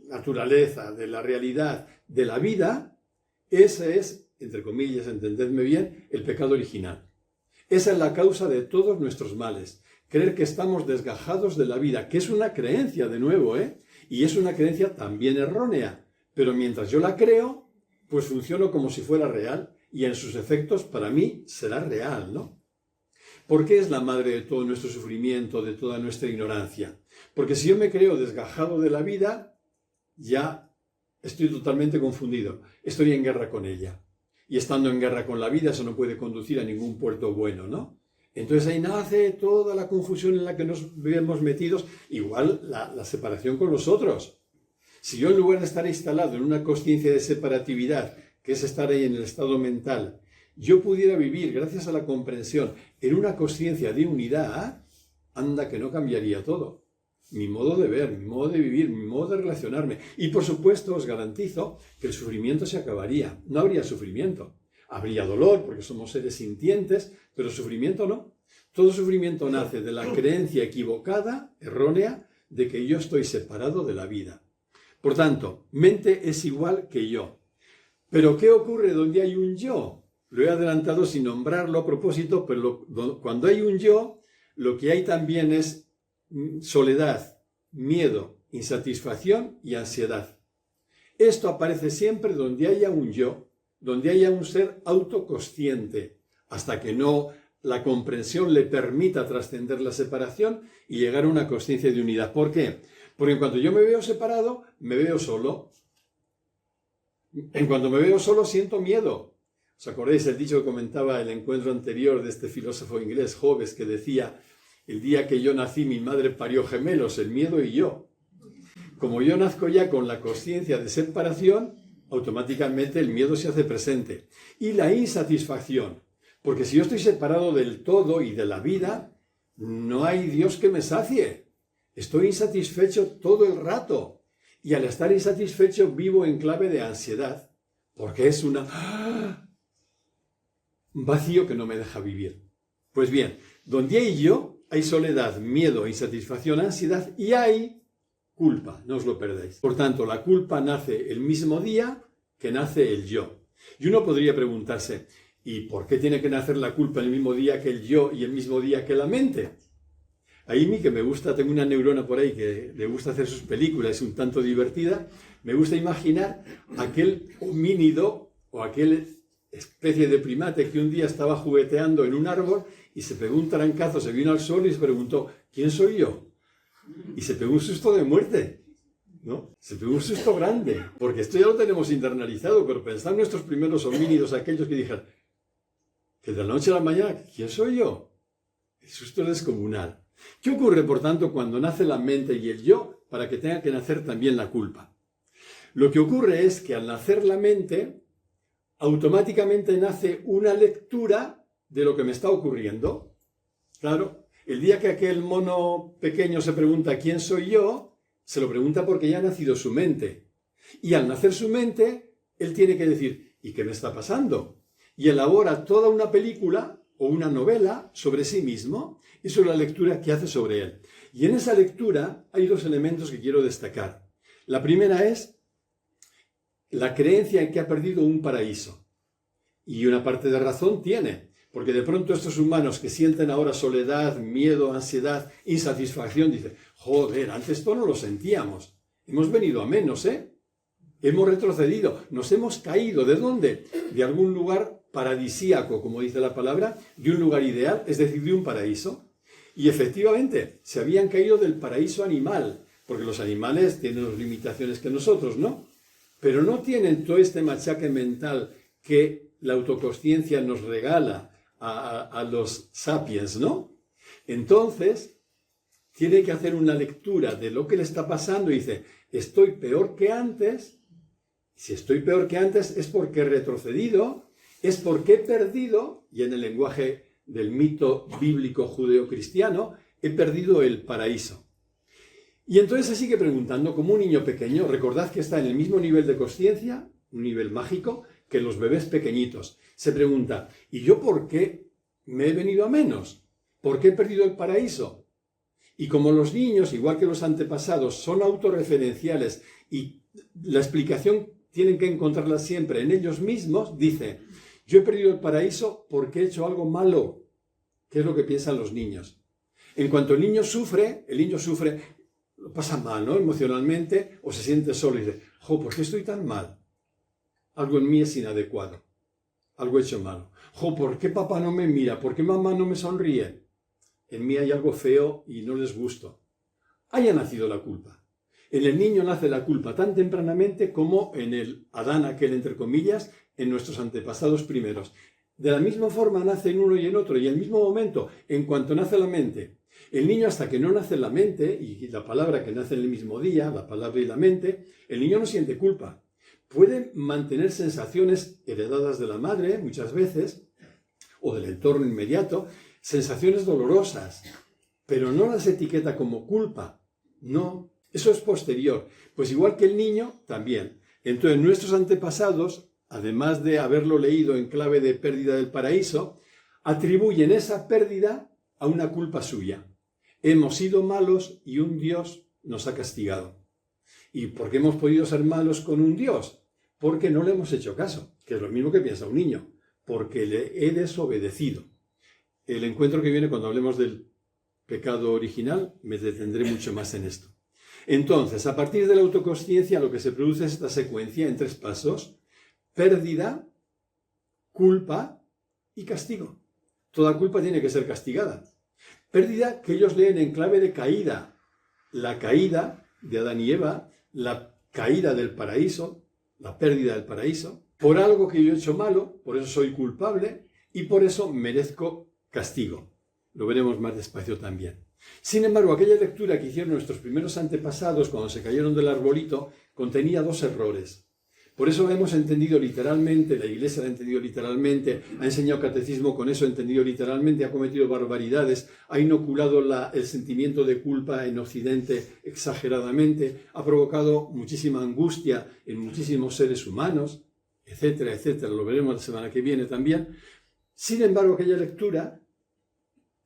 Speaker 1: naturaleza, de la realidad, de la vida, ese es, entre comillas, entendedme bien, el pecado original. Esa es la causa de todos nuestros males. Creer que estamos desgajados de la vida, que es una creencia de nuevo, y es una creencia también errónea. Pero mientras yo la creo, pues funciono como si fuera real y en sus efectos para mí será real, ¿no? ¿Por qué es la madre de todo nuestro sufrimiento, de toda nuestra ignorancia? Porque si yo me creo desgajado de la vida, ya estoy totalmente confundido. Estoy en guerra con ella. Y estando en guerra con la vida, eso no puede conducir a ningún puerto bueno, ¿no? Entonces ahí nace toda la confusión en la que nos vemos metidos, igual la separación con los otros. Si yo en lugar de estar instalado en una consciencia de separatividad, que es estar ahí en el estado mental, yo pudiera vivir, gracias a la comprensión, en una consciencia de unidad, anda que no cambiaría todo. Mi modo de ver, mi modo de vivir, mi modo de relacionarme. Y por supuesto os garantizo que el sufrimiento se acabaría. No habría sufrimiento. Habría dolor porque somos seres sintientes, pero sufrimiento no. Todo sufrimiento nace de la creencia equivocada, errónea, de que yo estoy separado de la vida. Por tanto, mente es igual que yo. Pero ¿qué ocurre donde hay un yo? Lo he adelantado sin nombrarlo a propósito, pero cuando hay un yo, lo que hay también es soledad, miedo, insatisfacción y ansiedad. Esto aparece siempre donde haya un yo, donde haya un ser autoconsciente, hasta que no la comprensión le permita trascender la separación y llegar a una consciencia de unidad. ¿Por qué? Porque en cuanto yo me veo separado, me veo solo. En cuanto me veo solo, siento miedo. ¿Os acordáis el dicho que comentaba el encuentro anterior de este filósofo inglés, Hobbes, que decía: el día que yo nací, mi madre parió gemelos, el miedo y yo? Como yo nazco ya con la consciencia de separación, automáticamente el miedo se hace presente. Y la insatisfacción, porque si yo estoy separado del todo y de la vida, no hay Dios que me sacie. Estoy insatisfecho todo el rato. Y al estar insatisfecho vivo en clave de ansiedad, porque es un vacío que no me deja vivir. Pues bien, donde hay yo, hay soledad, miedo, insatisfacción, ansiedad y hay culpa, no os lo perdáis. Por tanto, la culpa nace el mismo día que nace el yo. Y uno podría preguntarse, ¿y por qué tiene que nacer la culpa el mismo día que el yo y el mismo día que la mente? Ahí mí que me gusta, tengo una neurona por ahí que le gusta hacer sus películas, es un tanto divertida, me gusta imaginar aquel homínido o aquel especie de primate que un día estaba jugueteando en un árbol y se pegó un trancazo, se vino al suelo y se preguntó, ¿quién soy yo? Y se pegó un susto de muerte, ¿no? Se pegó un susto grande, porque esto ya lo tenemos internalizado, pero pensad en nuestros primeros homínidos, aquellos que dijeron, que de la noche a la mañana, ¿quién soy yo? El susto es descomunal. ¿Qué ocurre, por tanto, cuando nace la mente y el yo, para que tenga que nacer también la culpa? Lo que ocurre es que al nacer la mente, automáticamente nace una lectura de lo que me está ocurriendo. Claro, el día que aquel mono pequeño se pregunta ¿quién soy yo?, se lo pregunta porque ya ha nacido su mente. Y al nacer su mente, él tiene que decir ¿y qué me está pasando? Y elabora toda una película o una novela sobre sí mismo y sobre la lectura que hace sobre él. Y en esa lectura hay dos elementos que quiero destacar. La primera es la creencia en que ha perdido un paraíso. Y una parte de razón tiene, porque de pronto estos humanos que sienten ahora soledad, miedo, ansiedad, insatisfacción, dicen, joder, antes esto no lo sentíamos. Hemos venido a menos, Hemos retrocedido, nos hemos caído. ¿De dónde? De algún lugar paradisíaco, como dice la palabra, de un lugar ideal, es decir, de un paraíso. Y efectivamente, se habían caído del paraíso animal, porque los animales tienen las limitaciones que nosotros, ¿no? Pero no tienen todo este machaque mental que la autoconsciencia nos regala a los sapiens, ¿no? Entonces, tiene que hacer una lectura de lo que le está pasando y dice, estoy peor que antes. Si estoy peor que antes es porque he retrocedido, es porque he perdido, y en el lenguaje del mito bíblico judeo-cristiano, he perdido el paraíso. Y entonces se sigue preguntando, como un niño pequeño, recordad que está en el mismo nivel de consciencia, un nivel mágico, que los bebés pequeñitos. Se pregunta, ¿y yo por qué me he venido a menos? ¿Por qué he perdido el paraíso? Y como los niños, igual que los antepasados, son autorreferenciales y la explicación tienen que encontrarla siempre en ellos mismos, dice, yo he perdido el paraíso porque he hecho algo malo. ¿Qué es lo que piensan los niños? En cuanto el niño sufre, lo pasa mal, ¿no? Emocionalmente, o se siente solo y dice, ¿por qué estoy tan mal? Algo en mí es inadecuado, algo he hecho malo. ¿Por qué papá no me mira? ¿Por qué mamá no me sonríe? En mí hay algo feo y no les gusto. Haya nacido la culpa. En el niño nace la culpa tan tempranamente como en el Adán aquel, entre comillas, en nuestros antepasados primeros. De la misma forma nace en uno y en otro, y en el mismo momento, en cuanto nace la mente. El niño, hasta que no nace la mente, y la palabra que nace en el mismo día, la palabra y la mente, el niño no siente culpa. Puede mantener sensaciones heredadas de la madre, muchas veces, o del entorno inmediato, sensaciones dolorosas, pero no las etiqueta como culpa. No, eso es posterior. Pues igual que el niño, también. Entonces, nuestros antepasados, además de haberlo leído en clave de pérdida del paraíso, atribuyen esa pérdida a una culpa suya. Hemos sido malos y un Dios nos ha castigado. ¿Y por qué hemos podido ser malos con un Dios? Porque no le hemos hecho caso, que es lo mismo que piensa un niño, porque le he desobedecido. El encuentro que viene cuando hablemos del pecado original, me detendré mucho más en esto. Entonces, a partir de la autoconsciencia, lo que se produce es esta secuencia en 3 pasos: pérdida, culpa y castigo. Toda culpa tiene que ser castigada. Pérdida que ellos leen en clave de caída. La caída de Adán y Eva, la caída del paraíso, la pérdida del paraíso, por algo que yo he hecho malo, por eso soy culpable y por eso merezco castigo. Lo veremos más despacio también. Sin embargo, aquella lectura que hicieron nuestros primeros antepasados cuando se cayeron del arbolito contenía dos errores. Por eso hemos entendido literalmente, la Iglesia lo ha entendido literalmente, ha enseñado catecismo con eso, ha entendido literalmente, ha cometido barbaridades, ha inoculado el sentimiento de culpa en Occidente exageradamente, ha provocado muchísima angustia en muchísimos seres humanos, etcétera, etcétera. Lo veremos la semana que viene también. Sin embargo, aquella lectura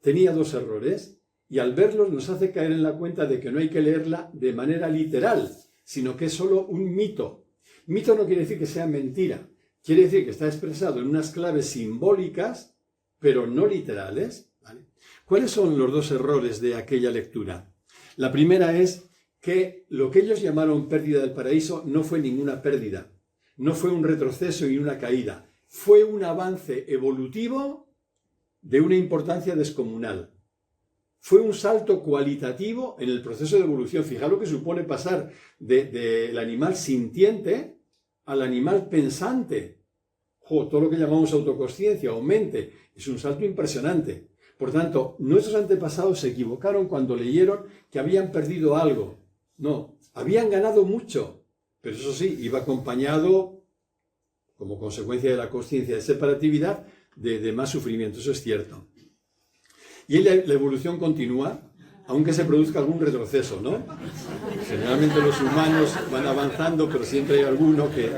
Speaker 1: tenía dos errores y al verlos nos hace caer en la cuenta de que no hay que leerla de manera literal, sino que es solo un mito. Mito no quiere decir que sea mentira, quiere decir que está expresado en unas claves simbólicas, pero no literales, ¿vale? ¿Cuáles son los dos errores de aquella lectura? La primera es que lo que ellos llamaron pérdida del paraíso no fue ninguna pérdida, no fue un retroceso y una caída, fue un avance evolutivo de una importancia descomunal. Fue un salto cualitativo en el proceso de evolución. Fijaos lo que supone pasar del animal sintiente al animal pensante. Todo lo que llamamos autoconsciencia o mente es un salto impresionante. Por tanto, nuestros antepasados se equivocaron cuando leyeron que habían perdido algo. No, habían ganado mucho, pero eso sí, iba acompañado, como consecuencia de la consciencia de separatividad, de más sufrimiento. Eso es cierto. Y la evolución continúa, aunque se produzca algún retroceso, ¿no? Generalmente los humanos van avanzando, pero siempre hay alguno que...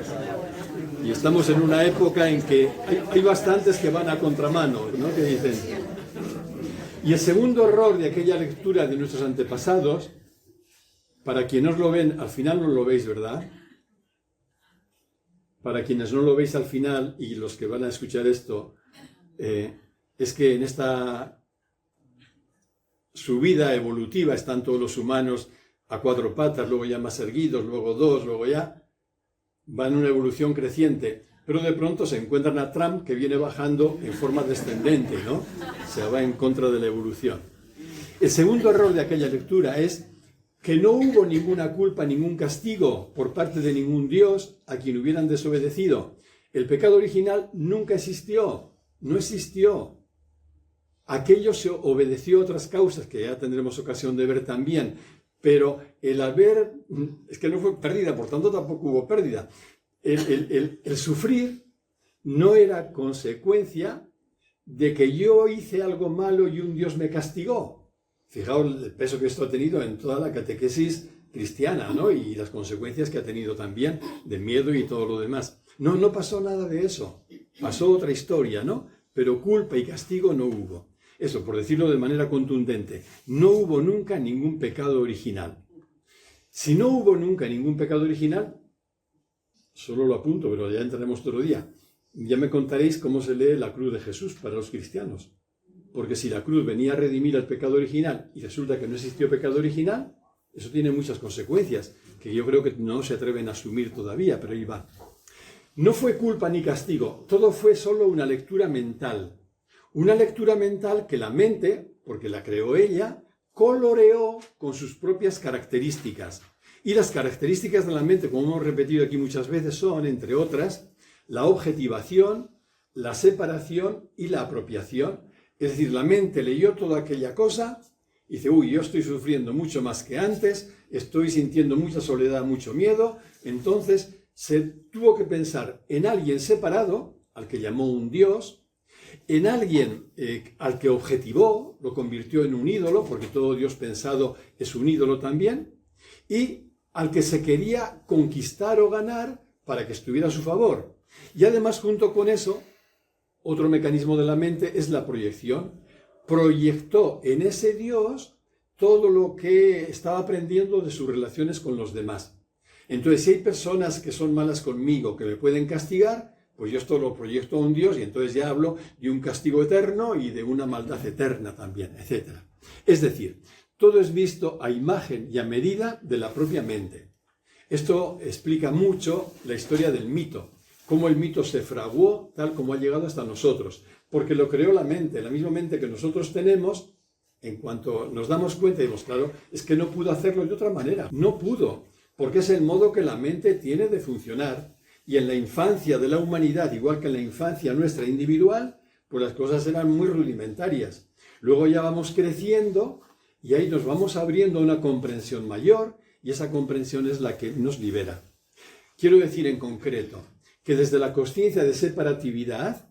Speaker 1: Y estamos en una época en que hay bastantes que van a contramano, ¿no? Que dicen... Y el segundo error de aquella lectura de nuestros antepasados, para quienes lo ven, al final no lo veis, ¿verdad? Para quienes no lo veis al final, y los que van a escuchar esto, es que en esta subida evolutiva están todos los humanos a cuatro patas, luego ya más erguidos, luego dos, luego ya van en una evolución creciente, pero de pronto se encuentran a Trump que viene bajando en forma descendente, ¿no? Se va en contra de la evolución. El segundo error de aquella lectura es que no hubo ninguna culpa, ningún castigo por parte de ningún Dios a quien hubieran desobedecido. El pecado original nunca existió, no existió. Aquello se obedeció a otras causas que ya tendremos ocasión de ver también, pero el haber, es que no fue pérdida, por tanto tampoco hubo pérdida. El sufrir no era consecuencia de que yo hice algo malo y un Dios me castigó. Fijaos el peso que esto ha tenido en toda la catequesis cristiana, ¿no? Y las consecuencias que ha tenido también de miedo y todo lo demás. No pasó nada de eso. Pasó otra historia, ¿no? Pero culpa y castigo no hubo. Eso, por decirlo de manera contundente, no hubo nunca ningún pecado original. Si no hubo nunca ningún pecado original, solo lo apunto, pero ya entraremos otro día, ya me contaréis cómo se lee la cruz de Jesús para los cristianos. Porque si la cruz venía a redimir el pecado original y resulta que no existió pecado original, eso tiene muchas consecuencias, que yo creo que no se atreven a asumir todavía, pero ahí va. No fue culpa ni castigo, todo fue solo una lectura mental. Una lectura mental que la mente, porque la creó ella, coloreó con sus propias características. Y las características de la mente, como hemos repetido aquí muchas veces, son, entre otras, la objetivación, la separación y la apropiación. Es decir, la mente leyó toda aquella cosa y dice, uy, yo estoy sufriendo mucho más que antes, estoy sintiendo mucha soledad, mucho miedo. Entonces se tuvo que pensar en alguien separado, al que llamó un Dios, en alguien al que objetivó, lo convirtió en un ídolo, porque todo Dios pensado es un ídolo también, y al que se quería conquistar o ganar para que estuviera a su favor. Y además, junto con eso, otro mecanismo de la mente es la proyección. Proyectó en ese Dios todo lo que estaba aprendiendo de sus relaciones con los demás. Entonces, si hay personas que son malas conmigo, que me pueden castigar, pues yo esto lo proyecto a un Dios y entonces ya hablo de un castigo eterno y de una maldad eterna también, etc. Es decir, todo es visto a imagen y a medida de la propia mente. Esto explica mucho la historia del mito, cómo el mito se fraguó tal como ha llegado hasta nosotros. porque lo creó la mente, la misma mente que nosotros tenemos. En cuanto nos damos cuenta y decimos, claro, es que no pudo hacerlo de otra manera. No pudo, porque es el modo que la mente tiene de funcionar. Y en la infancia de la humanidad, igual que en la infancia nuestra individual, pues las cosas eran muy rudimentarias. Luego ya vamos creciendo y ahí nos vamos abriendo a una comprensión mayor, y esa comprensión es la que nos libera. Quiero decir en concreto que desde la consciencia de separatividad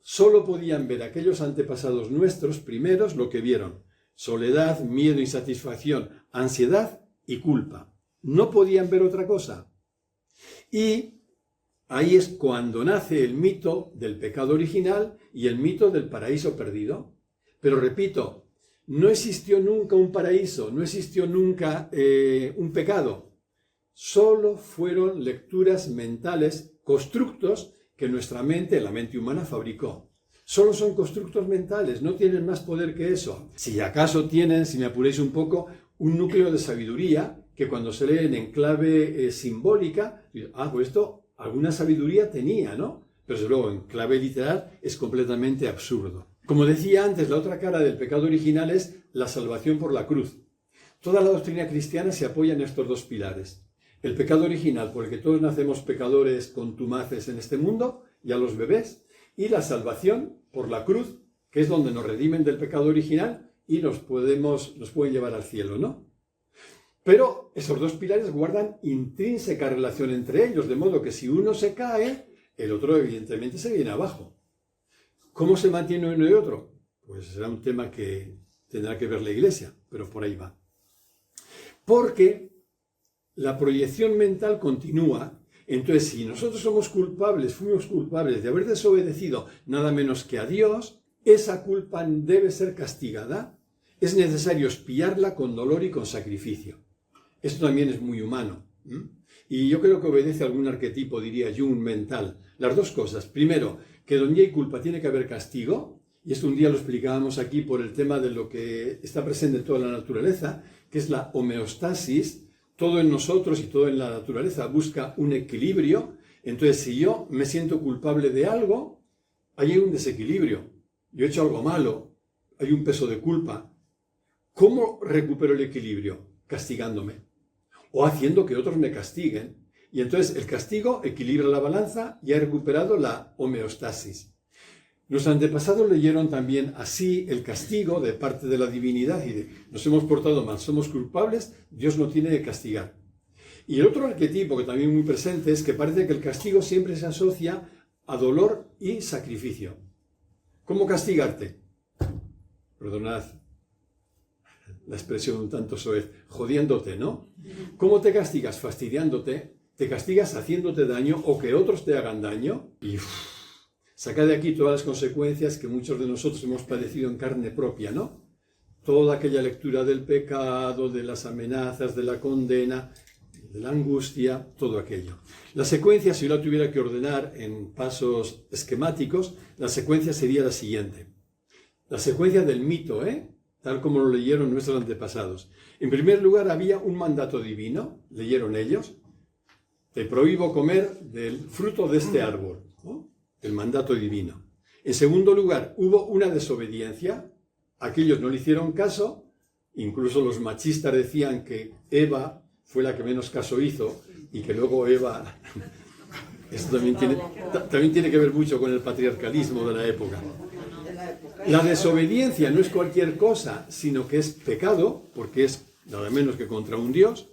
Speaker 1: solo podían ver aquellos antepasados nuestros primeros lo que vieron: soledad, miedo, insatisfacción, ansiedad y culpa. No podían ver otra cosa. Y ahí es cuando nace el mito del pecado original y el mito del paraíso perdido. Pero repito, no existió nunca un paraíso, no existió nunca un pecado. Solo fueron lecturas mentales, constructos que nuestra mente, la mente humana, fabricó. Solo son constructos mentales, no tienen más poder que eso. Si acaso tienen, si me apuréis un poco, un núcleo de sabiduría que cuando se leen en clave simbólica, pues esto alguna sabiduría tenía, ¿no? Pero desde luego en clave literal es completamente absurdo. Como decía antes, la otra cara del pecado original es la salvación por la cruz. Toda la doctrina cristiana se apoya en estos dos pilares. El pecado original, por el que todos nacemos pecadores contumaces en este mundo, ya los bebés, y la salvación por la cruz, que es donde nos redimen del pecado original y nos pueden llevar al cielo, ¿no? Pero esos dos pilares guardan intrínseca relación entre ellos, de modo que si uno se cae, el otro evidentemente se viene abajo. ¿Cómo se mantiene uno y otro? Pues será un tema que tendrá que ver la Iglesia, pero por ahí va. Porque la proyección mental continúa. Entonces, si nosotros fuimos culpables de haber desobedecido nada menos que a Dios, esa culpa debe ser castigada. Es necesario expiarla con dolor y con sacrificio. Esto también es muy humano. Y yo creo que obedece a algún arquetipo, diría Jung, mental. Las dos cosas. Primero, que donde hay culpa tiene que haber castigo. Y esto un día lo explicábamos aquí por el tema de lo que está presente en toda la naturaleza, que es la homeostasis. Todo en nosotros y todo en la naturaleza busca un equilibrio. Entonces, si yo me siento culpable de algo, hay un desequilibrio. Yo he hecho algo malo, hay un peso de culpa. ¿Cómo recupero el equilibrio? Castigándome. O haciendo que otros me castiguen. Y entonces el castigo equilibra la balanza y ha recuperado la homeostasis. Los antepasados leyeron también así el castigo de parte de la divinidad y nos hemos portado mal, somos culpables, Dios no tiene que castigar. Y el otro arquetipo que también es muy presente es que parece que el castigo siempre se asocia a dolor y sacrificio. ¿Cómo castigarte? Perdonad la expresión un tanto soez, jodiéndote, ¿no? ¿Cómo te castigas? Fastidiándote. ¿Te castigas haciéndote daño o que otros te hagan daño? Y saca de aquí todas las consecuencias que muchos de nosotros hemos padecido en carne propia, ¿no? Toda aquella lectura del pecado, de las amenazas, de la condena, de la angustia, todo aquello. La secuencia, si yo la tuviera que ordenar en pasos esquemáticos, la secuencia sería la siguiente. La secuencia del mito, tal como lo leyeron nuestros antepasados. En primer lugar, había un mandato divino, leyeron ellos: te prohíbo comer del fruto de este árbol, ¿no? El mandato divino. En segundo lugar, hubo una desobediencia. Aquellos no le hicieron caso. Incluso los machistas decían que Eva fue la que menos caso hizo y que luego Eva... Esto también tiene que ver mucho con el patriarcalismo de la época. La desobediencia no es cualquier cosa, sino que es pecado, porque es nada menos que contra un Dios.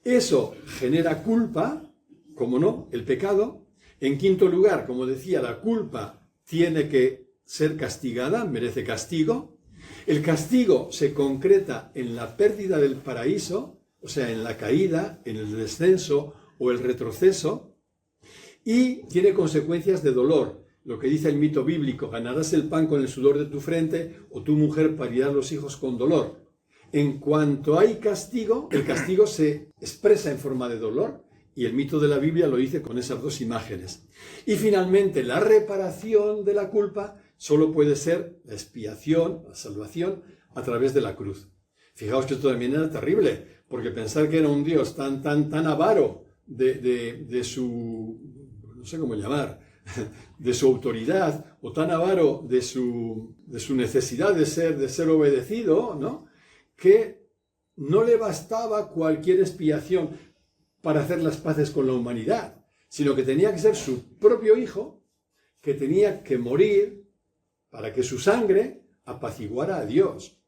Speaker 1: Eso genera culpa, como no, el pecado. En quinto lugar, como decía, la culpa tiene que ser castigada, merece castigo. El castigo se concreta en la pérdida del paraíso, o sea, en la caída, en el descenso o el retroceso, y tiene consecuencias de dolor. Lo que dice el mito bíblico: ganarás el pan con el sudor de tu frente, o tu mujer parirá los hijos con dolor. En cuanto hay castigo, el castigo se expresa en forma de dolor, y el mito de la Biblia lo dice con esas dos imágenes. Y finalmente, la reparación de la culpa solo puede ser la expiación, la salvación, a través de la cruz. Fijaos que esto también era terrible, porque pensar que era un Dios tan avaro de su, no sé cómo llamar, de su autoridad o tan avaro de su necesidad de ser obedecido, ¿no? Que no le bastaba cualquier expiación para hacer las paces con la humanidad, sino que tenía que ser su propio hijo, que tenía que morir para que su sangre apaciguara a Dios.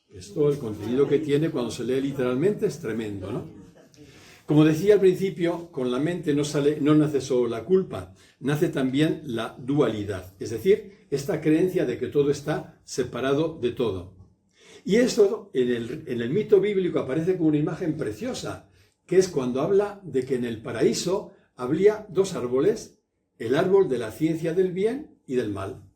Speaker 1: Esto, el contenido que tiene cuando se lee literalmente es tremendo, ¿no? Como decía al principio, con la mente no nace solo la culpa, nace también la dualidad, es decir, esta creencia de que todo está separado de todo. Y eso en el mito bíblico aparece como una imagen preciosa, que es cuando habla de que en el paraíso habría dos árboles, el árbol de la ciencia del bien y del mal.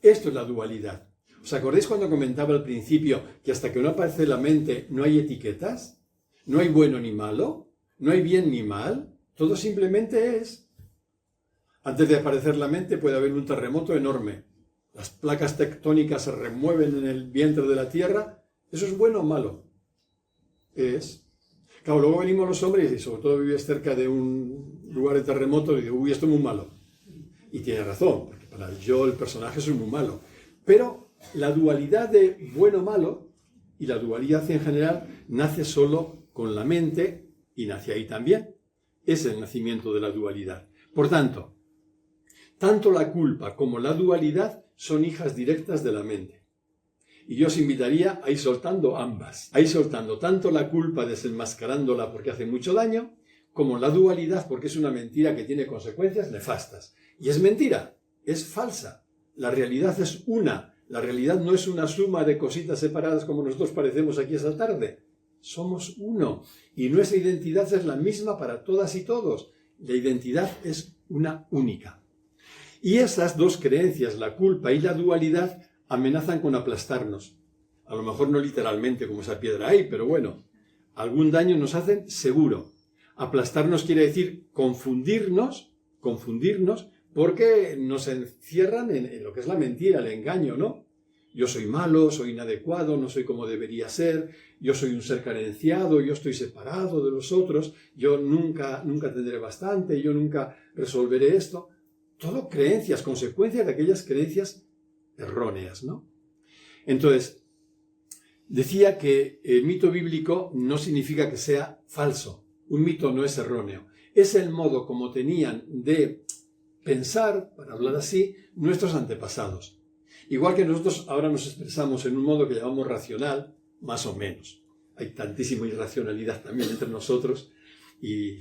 Speaker 1: Esto es la dualidad. ¿Os acordáis cuando comentaba al principio que hasta que no aparece la mente no hay etiquetas? No hay bueno ni malo. No hay bien ni mal, todo simplemente es. Antes de aparecer la mente puede haber un terremoto enorme. Las placas tectónicas se remueven en el vientre de la Tierra. ¿Eso es bueno o malo? Es. Claro, luego venimos los hombres y sobre todo vives cerca de un lugar de terremoto y digo, uy, esto es muy malo. Y tiene razón, porque para yo el personaje es muy malo. Pero la dualidad de bueno-malo y la dualidad en general nace solo con la mente y nace ahí también. Es el nacimiento de la dualidad. Por tanto, tanto la culpa como la dualidad son hijas directas de la mente. Y yo os invitaría a ir soltando ambas. A ir soltando tanto la culpa desenmascarándola porque hace mucho daño, como la dualidad porque es una mentira que tiene consecuencias nefastas. Y es mentira, es falsa. La realidad es una. La realidad no es una suma de cositas separadas como nosotros parecemos aquí esta tarde. Somos uno y nuestra identidad es la misma para todas y todos. La identidad es una única. Y esas dos creencias, la culpa y la dualidad, amenazan con aplastarnos. A lo mejor no literalmente como esa piedra ahí, pero bueno, algún daño nos hacen seguro. Aplastarnos quiere decir confundirnos, porque nos encierran en lo que es la mentira, el engaño, ¿no? Yo soy malo, soy inadecuado, no soy como debería ser, yo soy un ser carenciado, yo estoy separado de los otros, yo nunca tendré bastante, yo nunca resolveré esto. Todo creencias, consecuencias de aquellas creencias erróneas, ¿no? Entonces, decía que el mito bíblico no significa que sea falso. Un mito no es erróneo. Es el modo como tenían de pensar, para hablar así, nuestros antepasados. Igual que nosotros ahora nos expresamos en un modo que llamamos racional, más o menos. Hay tantísima irracionalidad también entre nosotros y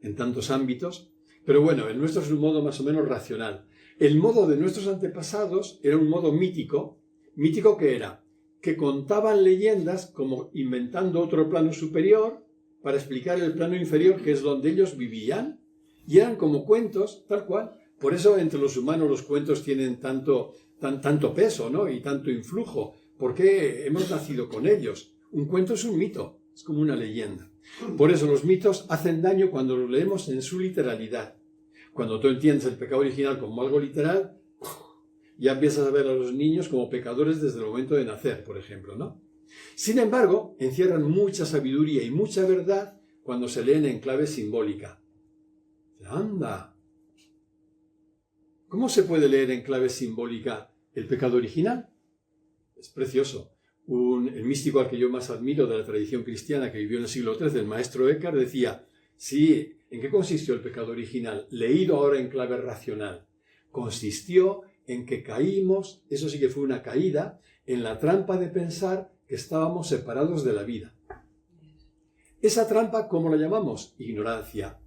Speaker 1: en tantos ámbitos. Pero bueno, el nuestro es un modo más o menos racional. El modo de nuestros antepasados era un modo mítico. ¿Mítico qué era? Que contaban leyendas como inventando otro plano superior para explicar el plano inferior, que es donde ellos vivían. Y eran como cuentos, tal cual. Por eso entre los humanos los cuentos tienen tanto peso, ¿no? Y tanto influjo, porque hemos nacido con ellos. Un cuento es un mito, es como una leyenda. Por eso los mitos hacen daño cuando los leemos en su literalidad. Cuando tú entiendes el pecado original como algo literal, ya empiezas a ver a los niños como pecadores desde el momento de nacer, por ejemplo, ¿no? Sin embargo, encierran mucha sabiduría y mucha verdad cuando se leen en clave simbólica. ¡Anda! ¿Cómo se puede leer en clave simbólica el pecado original? Es precioso. El místico al que yo más admiro de la tradición cristiana que vivió en el siglo XIII, el maestro Eckhart, decía, sí, ¿en qué consistió el pecado original? Leído ahora en clave racional. Consistió en que caímos, eso sí que fue una caída, en la trampa de pensar que estábamos separados de la vida. Esa trampa, ¿cómo la llamamos? Ignorancia.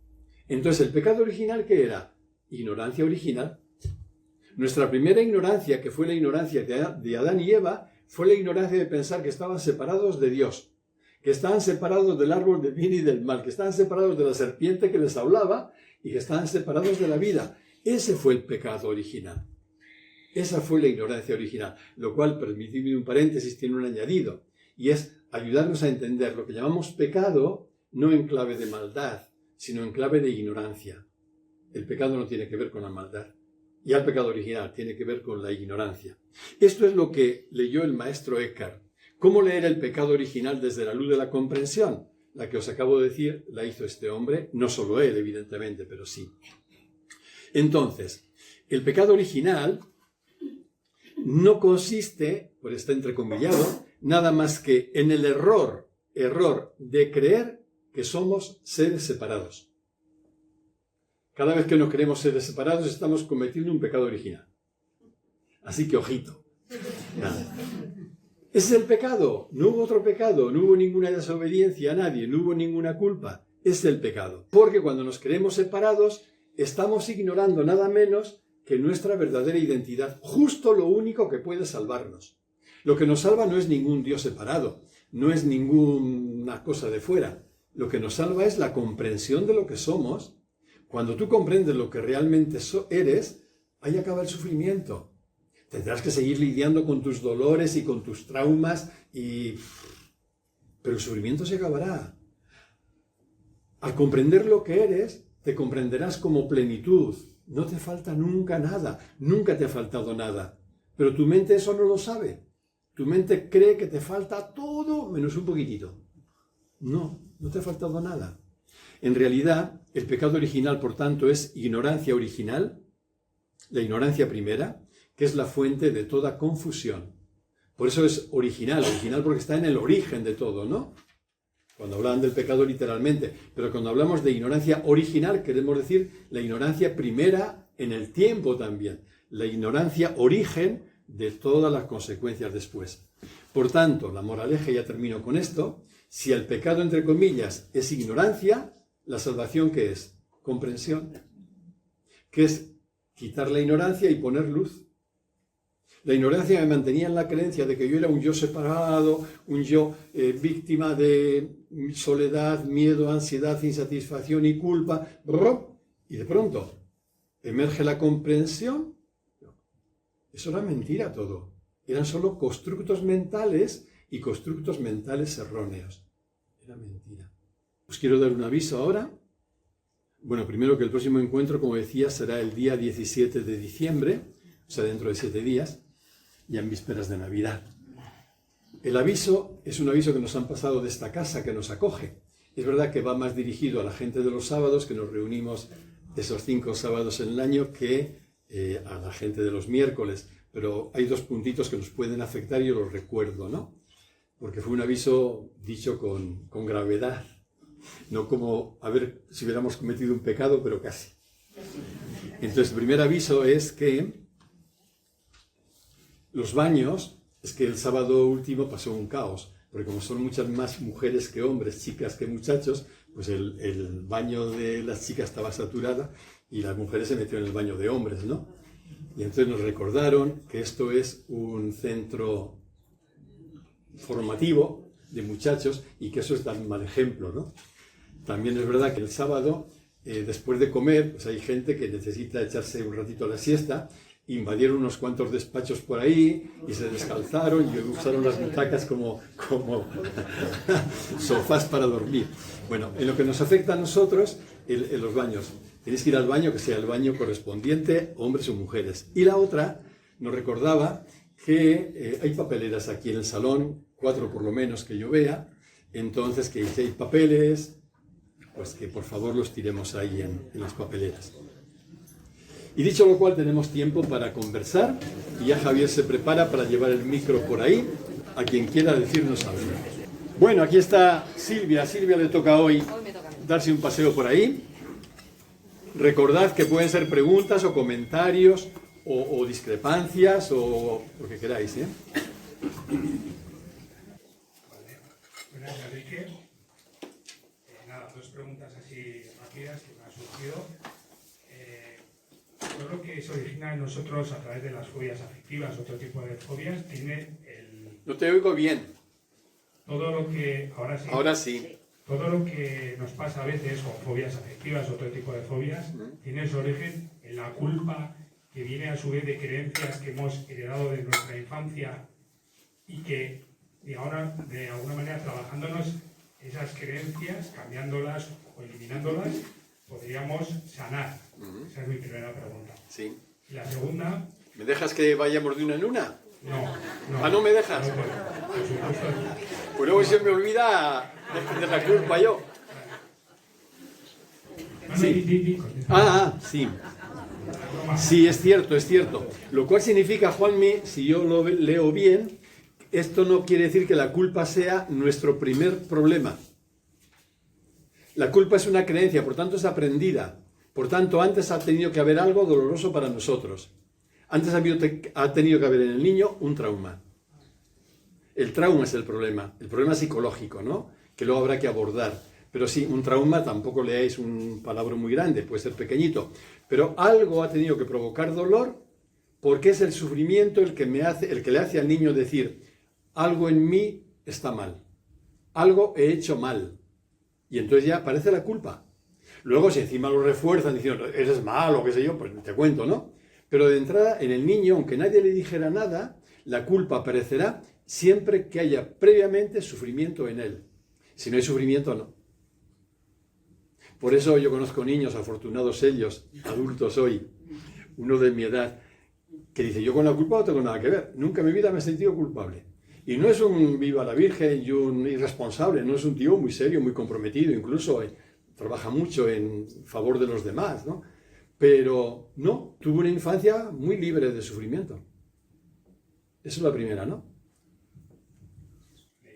Speaker 1: Entonces, ¿el pecado original qué era? Ignorancia original. Nuestra primera ignorancia, que fue la ignorancia de Adán y Eva, fue la ignorancia de pensar que estaban separados de Dios, que estaban separados del árbol del bien y del mal, que estaban separados de la serpiente que les hablaba y que estaban separados de la vida. Ese fue el pecado original. Esa fue la ignorancia original, lo cual, permitidme un paréntesis, tiene un añadido, y es ayudarnos a entender lo que llamamos pecado, no en clave de maldad, sino en clave de ignorancia. El pecado no tiene que ver con la maldad. Ya el pecado original tiene que ver con la ignorancia. Esto es lo que leyó el maestro Eckhart. ¿Cómo leer el pecado original desde la luz de la comprensión? La que os acabo de decir la hizo este hombre, no solo él, evidentemente, pero sí. Entonces, el pecado original no consiste, por estar entrecomillado, nada más que en el error de creer que somos seres separados. Cada vez que nos creemos seres separados estamos cometiendo un pecado original. Así que ojito. Nada. Ese es el pecado. No hubo otro pecado, no hubo ninguna desobediencia a nadie, no hubo ninguna culpa. Es el pecado. Porque cuando nos creemos separados, estamos ignorando nada menos que nuestra verdadera identidad. Justo lo único que puede salvarnos. Lo que nos salva no es ningún Dios separado, no es ninguna cosa de fuera. Lo que nos salva es la comprensión de lo que somos. Cuando tú comprendes lo que realmente eres, ahí acaba el sufrimiento. Tendrás que seguir lidiando con tus dolores y con tus traumas, pero el sufrimiento se acabará. Al comprender lo que eres, te comprenderás como plenitud. No te falta nunca nada, nunca te ha faltado nada. Pero tu mente eso no lo sabe. Tu mente cree que te falta todo menos un poquitito. No te ha faltado nada. En realidad, el pecado original, por tanto, es ignorancia original, la ignorancia primera, que es la fuente de toda confusión. Por eso es original porque está en el origen de todo, ¿no? Cuando hablan del pecado literalmente, pero cuando hablamos de ignorancia original, queremos decir la ignorancia primera en el tiempo también, la ignorancia origen de todas las consecuencias después. Por tanto, la moraleja, ya termino con esto, si el pecado, entre comillas, es ignorancia, la salvación, ¿qué es? Comprensión. ¿Qué es? Quitar la ignorancia y poner luz. La ignorancia me mantenía en la creencia de que yo era un yo separado, un yo víctima de soledad, miedo, ansiedad, insatisfacción y culpa. Y de pronto emerge la comprensión. Eso era mentira todo. Eran solo constructos mentales y constructos mentales erróneos. Era mentira. Os quiero dar un aviso ahora. Bueno, primero que el próximo encuentro, como decía, será el día 17 de diciembre, o sea, dentro de 7 días. Ya en vísperas de Navidad. El aviso es un aviso que nos han pasado de esta casa que nos acoge. Es verdad que va más dirigido a la gente de los sábados, que nos reunimos esos 5 sábados en el año, que a la gente de los miércoles. Pero hay 2 puntitos que nos pueden afectar y yo los recuerdo, ¿no? Porque fue un aviso dicho con gravedad. No como, a ver, si hubiéramos cometido un pecado, pero casi. Entonces, el primer aviso es que los baños, es que el sábado último pasó un caos, porque como son muchas más mujeres que hombres, chicas que muchachos, pues el baño de las chicas estaba saturado y las mujeres se metieron en el baño de hombres, ¿no? Y entonces nos recordaron que esto es un centro formativo de muchachos y que eso es tan mal ejemplo, ¿no? También es verdad que el sábado, después de comer, pues hay gente que necesita echarse un ratito a la siesta. Invadieron unos cuantos despachos por ahí y se descalzaron y usaron las butacas como sofás para dormir. Bueno, en lo que nos afecta a nosotros, en los baños. Tenéis que ir al baño que sea el baño correspondiente, hombres o mujeres. Y la otra nos recordaba que hay papeleras aquí en el salón, 4 por lo menos que yo vea. Entonces, que si hay papeles, pues que por favor los tiremos ahí en las papeleras. Y dicho lo cual, tenemos tiempo para conversar y ya Javier se prepara para llevar el micro por ahí a quien quiera decirnos algo. Bueno, aquí está Silvia. A Silvia le toca hoy darse un paseo por ahí. Recordad que pueden ser preguntas o comentarios o discrepancias o lo que queráis, ¿eh?
Speaker 2: Vale. Buenas, Enrique. Nada, 2 preguntas así rápidas que me han surgido. Todo lo que se origina en nosotros a través de las fobias afectivas, otro tipo de fobias, tiene el...
Speaker 1: No te oigo bien.
Speaker 2: Todo lo que...
Speaker 1: Ahora sí.
Speaker 2: Todo lo que nos pasa a veces con fobias afectivas, otro tipo de fobias, tiene su origen en la culpa, que viene a su vez de creencias que hemos heredado de nuestra infancia y que ahora, de alguna manera, trabajándonos esas creencias, cambiándolas o eliminándolas, podríamos sanar. Esa es mi primera pregunta.
Speaker 1: Sí.
Speaker 2: Y la segunda...
Speaker 1: ¿Me dejas que vayamos de una en una?
Speaker 2: No.
Speaker 1: ¿Ah, no me dejas?
Speaker 2: No, por supuesto.
Speaker 1: Pues luego se me olvida defender la culpa yo.
Speaker 2: Sí.
Speaker 1: Sí. Sí, es cierto, es cierto. Lo cual significa, Juanmi, si yo lo leo bien, esto no quiere decir que la culpa sea nuestro primer problema. La culpa es una creencia, por tanto es aprendida. Por tanto, antes ha tenido que haber algo doloroso para nosotros. Antes ha tenido que haber en el niño un trauma. El trauma es el problema psicológico, ¿no? Que luego habrá que abordar. Pero sí, un trauma, tampoco leáis un palabra muy grande, puede ser pequeñito. Pero algo ha tenido que provocar dolor, porque es el sufrimiento el que le hace al niño decir, algo en mí está mal, algo he hecho mal. Y entonces ya aparece la culpa. Luego, si encima lo refuerzan diciendo, eres malo, qué sé yo, pues te cuento, ¿no? Pero de entrada, en el niño, aunque nadie le dijera nada, la culpa aparecerá siempre que haya previamente sufrimiento en él. Si no hay sufrimiento, no. Por eso yo conozco niños, afortunados ellos, adultos hoy, uno de mi edad, que dice, yo con la culpa no tengo nada que ver, nunca en mi vida me he sentido culpable. Y no es un viva la Virgen y un irresponsable, no es un tío muy serio, muy comprometido, incluso trabaja mucho en favor de los demás, ¿no? Pero no, tuvo una infancia muy libre de sufrimiento. Esa es la primera, ¿no?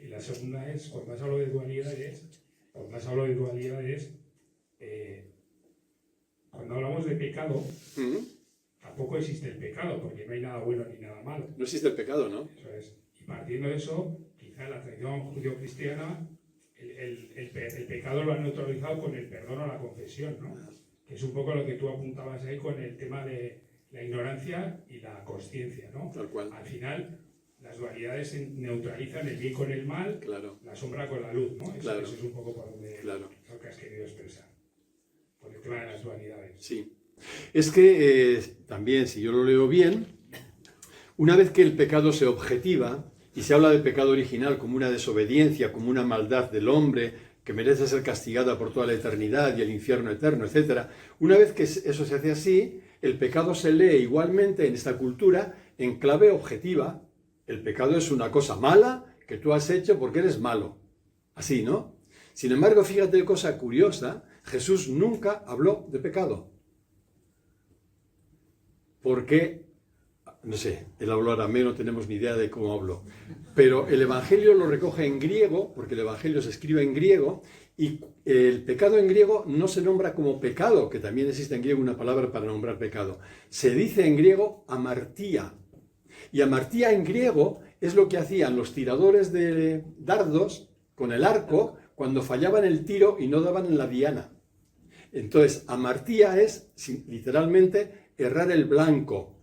Speaker 2: Y la segunda es, cuando has hablado de dualidades, cuando hablamos de pecado, tampoco existe el pecado, porque no hay nada bueno ni nada malo.
Speaker 1: No existe el pecado, ¿no?
Speaker 2: Eso es. Y partiendo de eso, quizá en la tradición judío-cristiana, el pecado lo han neutralizado con el perdón o la confesión, ¿no? Que es un poco lo que tú apuntabas ahí con el tema de la ignorancia y la consciencia, ¿no?
Speaker 1: Tal cual.
Speaker 2: Al final, las dualidades neutralizan el bien con el mal,
Speaker 1: claro,
Speaker 2: la sombra con la luz, ¿no?
Speaker 1: Claro.
Speaker 2: Eso es un poco por donde
Speaker 1: Claro.
Speaker 2: lo que has querido expresar. Por el tema de las dualidades.
Speaker 1: Sí. Es que también, si yo lo leo bien, una vez que el pecado se objetiva y se habla del pecado original como una desobediencia, como una maldad del hombre que merece ser castigada por toda la eternidad y el infierno eterno, etc., una vez que eso se hace así, el pecado se lee igualmente en esta cultura en clave objetiva. El pecado es una cosa mala que tú has hecho porque eres malo. Así, ¿no? Sin embargo, fíjate cosa curiosa, Jesús nunca habló de pecado. Porque, no sé, él habló arameo, no tenemos ni idea de cómo habló. Pero el Evangelio lo recoge en griego, porque el Evangelio se escribe en griego, y el pecado en griego no se nombra como pecado, que también existe en griego una palabra para nombrar pecado. Se dice en griego amartía. Y amartía en griego es lo que hacían los tiradores de dardos con el arco cuando fallaban el tiro y no daban en la diana. Entonces, amartía es, literalmente, errar el blanco.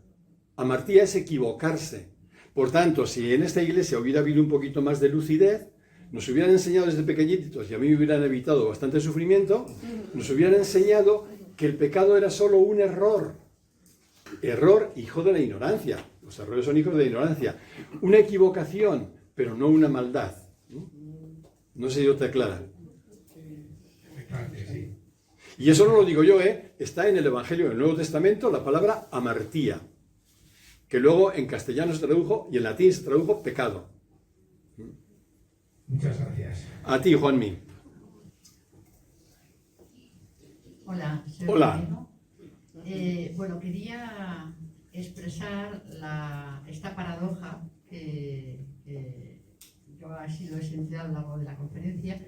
Speaker 1: Amartía es equivocarse. Por tanto, si en esta iglesia hubiera habido un poquito más de lucidez, nos hubieran enseñado desde pequeñitos, y a mí me hubieran evitado bastante sufrimiento, nos hubieran enseñado que el pecado era solo un error. Error, hijo de la ignorancia. Los errores son hijos de la ignorancia. Una equivocación, pero no una maldad. No sé si yo te aclara.
Speaker 2: Sí.
Speaker 1: Y eso no lo digo yo, está en el Evangelio del Nuevo Testamento la palabra amartía, que luego en castellano se tradujo y en latín se tradujo pecado.
Speaker 2: Muchas gracias.
Speaker 1: A ti, Juanmi.
Speaker 3: Hola.
Speaker 1: Hola.
Speaker 3: Bueno, quería expresar esta paradoja que yo ha sido esencial a lo largo de la conferencia,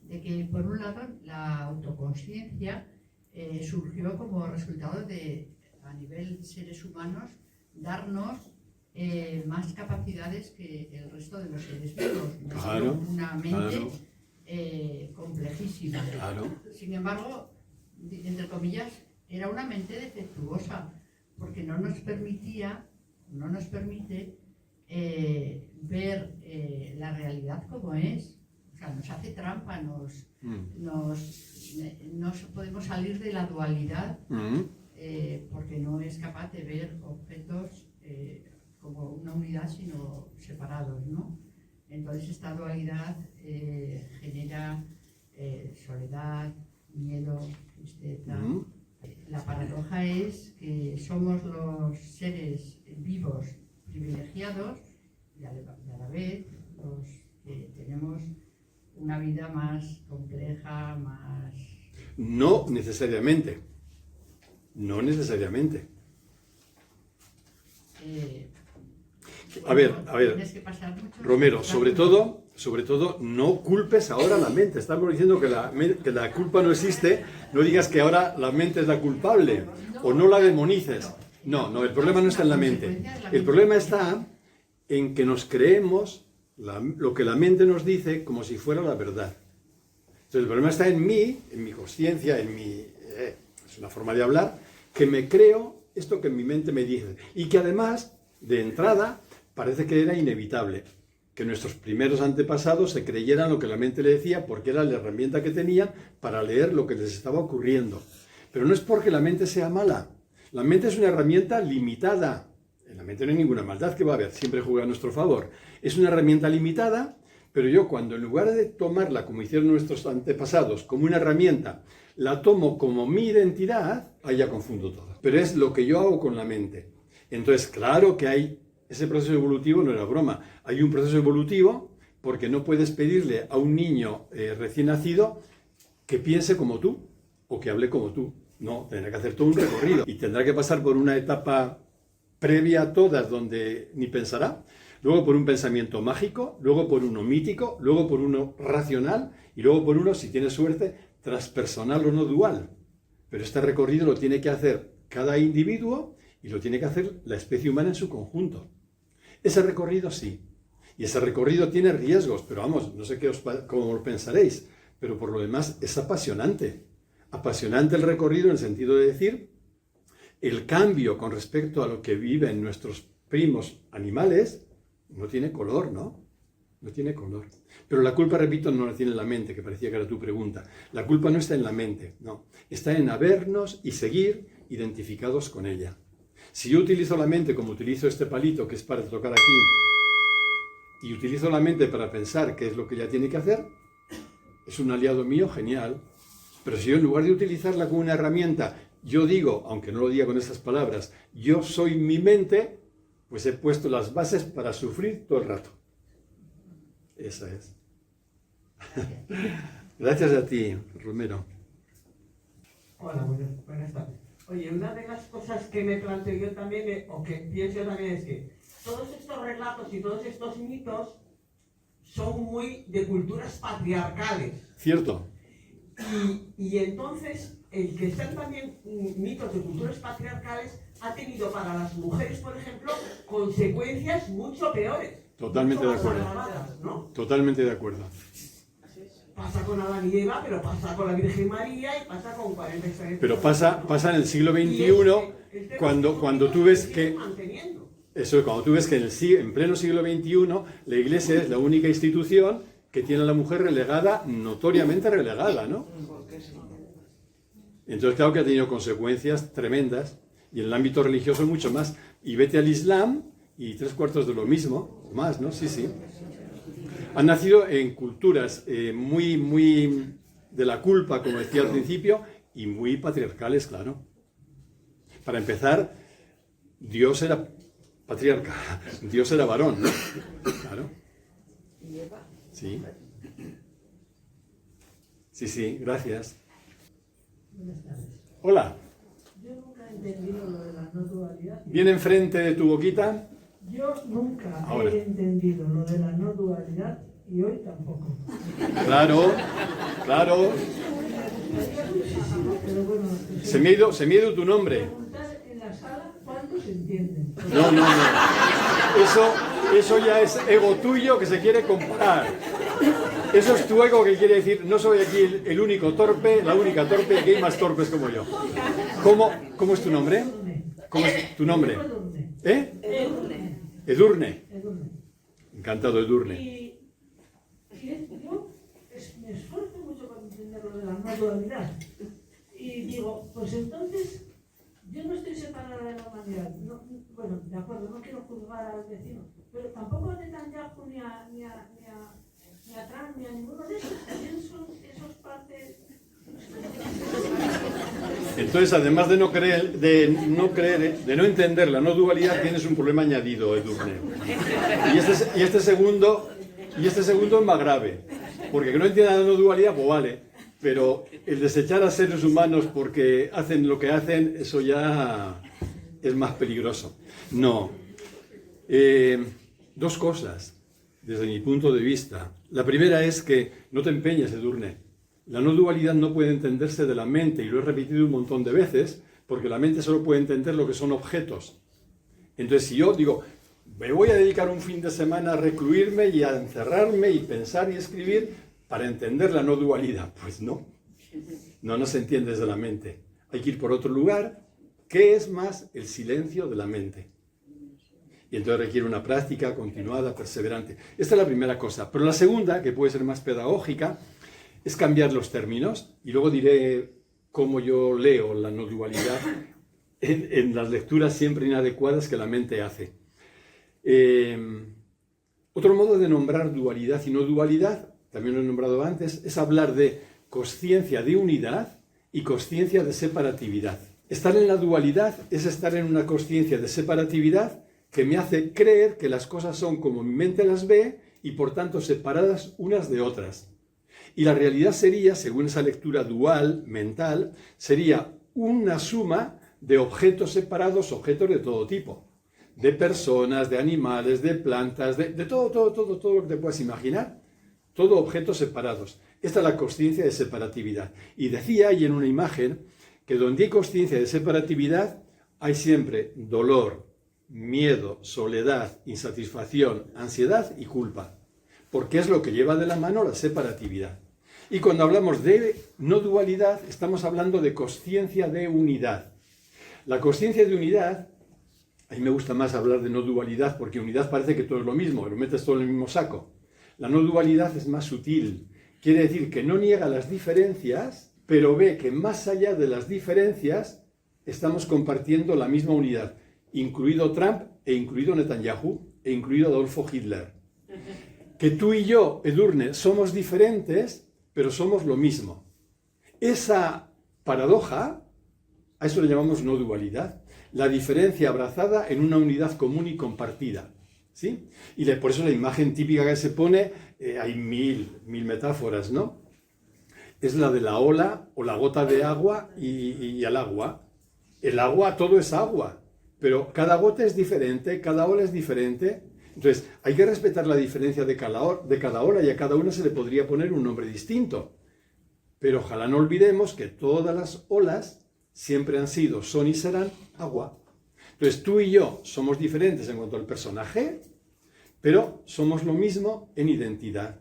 Speaker 3: de que por un lado la autoconsciencia surgió como resultado de, a nivel seres humanos, darnos más capacidades que el resto de los seres vivos.
Speaker 1: Claro,
Speaker 3: una mente complejísima.
Speaker 1: Claro.
Speaker 3: Sin embargo, entre comillas, era una mente defectuosa, porque no nos permite ver la realidad como es. O sea, nos hace trampa, no podemos salir de la dualidad, porque no es capaz de ver objetos como una unidad, sino separados, ¿no? Entonces esta dualidad genera soledad, miedo, tristeza. La paradoja es que somos los seres vivos privilegiados y a la vez los que tenemos una vida más compleja, más...
Speaker 1: No necesariamente. No necesariamente. A
Speaker 3: Bueno,
Speaker 1: ver,
Speaker 3: tienes que pasar mucho
Speaker 1: Romero,
Speaker 3: rato.
Speaker 1: sobre todo, no culpes ahora la mente. Estamos diciendo que la culpa no existe. No digas que ahora la mente es la culpable o no la demonices. No, el problema no está en la mente. El problema está en que nos creemos lo que la mente nos dice como si fuera la verdad. Entonces el problema está en mi consciencia, es una forma de hablar, que me creo esto que mi mente me dice. Y que además, de entrada, parece que era inevitable que nuestros primeros antepasados se creyeran lo que la mente le decía porque era la herramienta que tenían para leer lo que les estaba ocurriendo. Pero no es porque la mente sea mala. La mente es una herramienta limitada. En la mente no hay ninguna maldad que va a haber, siempre juega a nuestro favor. Es una herramienta limitada, pero yo cuando en lugar de tomarla como hicieron nuestros antepasados, como una herramienta, la tomo como mi identidad, ahí ya confundo todo. Pero es lo que yo hago con la mente. Entonces, claro que hay ese proceso evolutivo, no era broma. Hay un proceso evolutivo porque no puedes pedirle a un niño recién nacido que piense como tú o que hable como tú. No, tendrá que hacer todo un recorrido y tendrá que pasar por una etapa previa a todas donde ni pensará, luego por un pensamiento mágico, luego por uno mítico, luego por uno racional y luego por uno, si tiene suerte, transpersonal o no dual. Pero este recorrido lo tiene que hacer cada individuo y lo tiene que hacer la especie humana en su conjunto. Ese recorrido sí. Y ese recorrido tiene riesgos, pero vamos, no sé cómo lo pensaréis, pero por lo demás es apasionante. Apasionante el recorrido en el sentido de decir, el cambio con respecto a lo que viven nuestros primos animales no tiene color, ¿no? No tiene color. Pero la culpa, repito, no la tiene en la mente, que parecía que era tu pregunta. La culpa no está en la mente, no. Está en habernos y seguir identificados con ella. Si yo utilizo la mente como utilizo este palito que es para tocar aquí, y utilizo la mente para pensar qué es lo que ella tiene que hacer, es un aliado mío genial. Pero si yo en lugar de utilizarla como una herramienta, yo digo, aunque no lo diga con esas palabras, yo soy mi mente, pues he puesto las bases para sufrir todo el rato. Esa es. Gracias a ti, Romero.
Speaker 4: Hola, buenas tardes. Oye, una de las cosas que me planteo yo también, o que pienso yo también, es que todos estos relatos y todos estos mitos son muy de culturas patriarcales.
Speaker 1: Cierto.
Speaker 4: Y entonces, el que sean también mitos de culturas patriarcales ha tenido para las mujeres, por ejemplo, consecuencias mucho peores.
Speaker 1: Totalmente de acuerdo.
Speaker 4: Agravadas, ¿no?
Speaker 1: Totalmente de acuerdo.
Speaker 4: Pasa con Adán y Eva, pero pasa con la Virgen María y pasa con 46.
Speaker 1: Pero pasa en el siglo XXI, cuando tú ves que... Eso, cuando tú ves que en pleno siglo XXI la Iglesia es la única institución que tiene a la mujer relegada, notoriamente relegada, ¿no? Entonces, claro que ha tenido consecuencias tremendas, y en el ámbito religioso mucho más. Y vete al Islam, y 3/4 de lo mismo, más, ¿no? Sí, sí. Han nacido en culturas muy de la culpa, como decía al principio, y muy patriarcales, claro. Para empezar, Dios era patriarca, Dios era varón, ¿no? Claro. Sí. Sí, gracias.
Speaker 5: Buenas tardes.
Speaker 1: Hola.
Speaker 5: Yo nunca he entendido lo de la no dualidad.
Speaker 1: ¿Bien enfrente de tu boquita?
Speaker 5: Yo nunca
Speaker 1: Ahora.
Speaker 5: he entendido lo de la no dualidad y hoy tampoco.
Speaker 1: Claro.
Speaker 5: Pero bueno,
Speaker 1: Se me ha ido tu nombre.
Speaker 5: preguntar en la sala cuántos entienden.
Speaker 1: No. Eso ya es ego tuyo que se quiere comparar. Eso es tu ego que quiere decir, no soy aquí el único torpe, la única torpe, aquí hay más torpes como yo. ¿Cómo es tu nombre? ¿Cómo es tu nombre? ¿Eh? Edurne. Encantado, Edurne.
Speaker 5: Y yo me esfuerzo mucho para entender lo de la no dualidad. Y digo, pues entonces yo no estoy separada de la humanidad. No, bueno, de acuerdo, no quiero juzgar al vecino, pero tampoco a Netanyahu ni a Trump ni a ninguno de esos. También son esos parte.
Speaker 1: Entonces, además de no entender la no dualidad, tienes un problema añadido, Edurne. Y este segundo es más grave. Porque que no entienda la no dualidad, pues vale. Pero el desechar a seres humanos porque hacen lo que hacen, eso ya es más peligroso. No. Dos cosas, desde mi punto de vista. La primera es que no te empeñes, Edurne. La no dualidad no puede entenderse de la mente, y lo he repetido un montón de veces, porque la mente solo puede entender lo que son objetos. Entonces, si yo digo, me voy a dedicar un fin de semana a recluirme y a encerrarme y pensar y escribir para entender la no dualidad, pues no. No se entiende desde la mente. Hay que ir por otro lugar, que es más el silencio de la mente. Y entonces requiere una práctica continuada, perseverante. Esta es la primera cosa. Pero la segunda, que puede ser más pedagógica, es cambiar los términos. Y luego diré cómo yo leo la no dualidad en las lecturas siempre inadecuadas que la mente hace. Otro modo de nombrar dualidad y no dualidad, también lo he nombrado antes, es hablar de consciencia de unidad y consciencia de separatividad. Estar en la dualidad es estar en una consciencia de separatividad que me hace creer que las cosas son como mi mente las ve y por tanto separadas unas de otras. Y la realidad sería, según esa lectura dual, mental, sería una suma de objetos separados, objetos de todo tipo. De personas, de animales, de plantas, de todo lo que te puedas imaginar. Todo objetos separados. Esta es la consciencia de separatividad. Y decía ahí en una imagen que donde hay consciencia de separatividad hay siempre dolor, miedo, soledad, insatisfacción, ansiedad y culpa. Porque es lo que lleva de la mano la separatividad. Y cuando hablamos de no dualidad, estamos hablando de consciencia de unidad. La consciencia de unidad, a mí me gusta más hablar de no dualidad, porque unidad parece que todo es lo mismo, lo metes todo en el mismo saco. La no dualidad es más sutil. Quiere decir que no niega las diferencias, pero ve que más allá de las diferencias estamos compartiendo la misma unidad, incluido Trump e incluido Netanyahu e incluido Adolfo Hitler. Que tú y yo, Edurne, somos diferentes, pero somos lo mismo. Esa paradoja, a eso le llamamos no dualidad. La diferencia abrazada en una unidad común y compartida. ¿Sí? Y por eso la imagen típica que se pone, hay mil metáforas, ¿no? Es la de la ola o la gota de agua y el agua. El agua, todo es agua, pero cada gota es diferente, cada ola es diferente. Entonces, hay que respetar la diferencia de cada ola y a cada una se le podría poner un nombre distinto. Pero ojalá no olvidemos que todas las olas siempre han sido, son y serán agua. Entonces tú y yo somos diferentes en cuanto al personaje, pero somos lo mismo en identidad.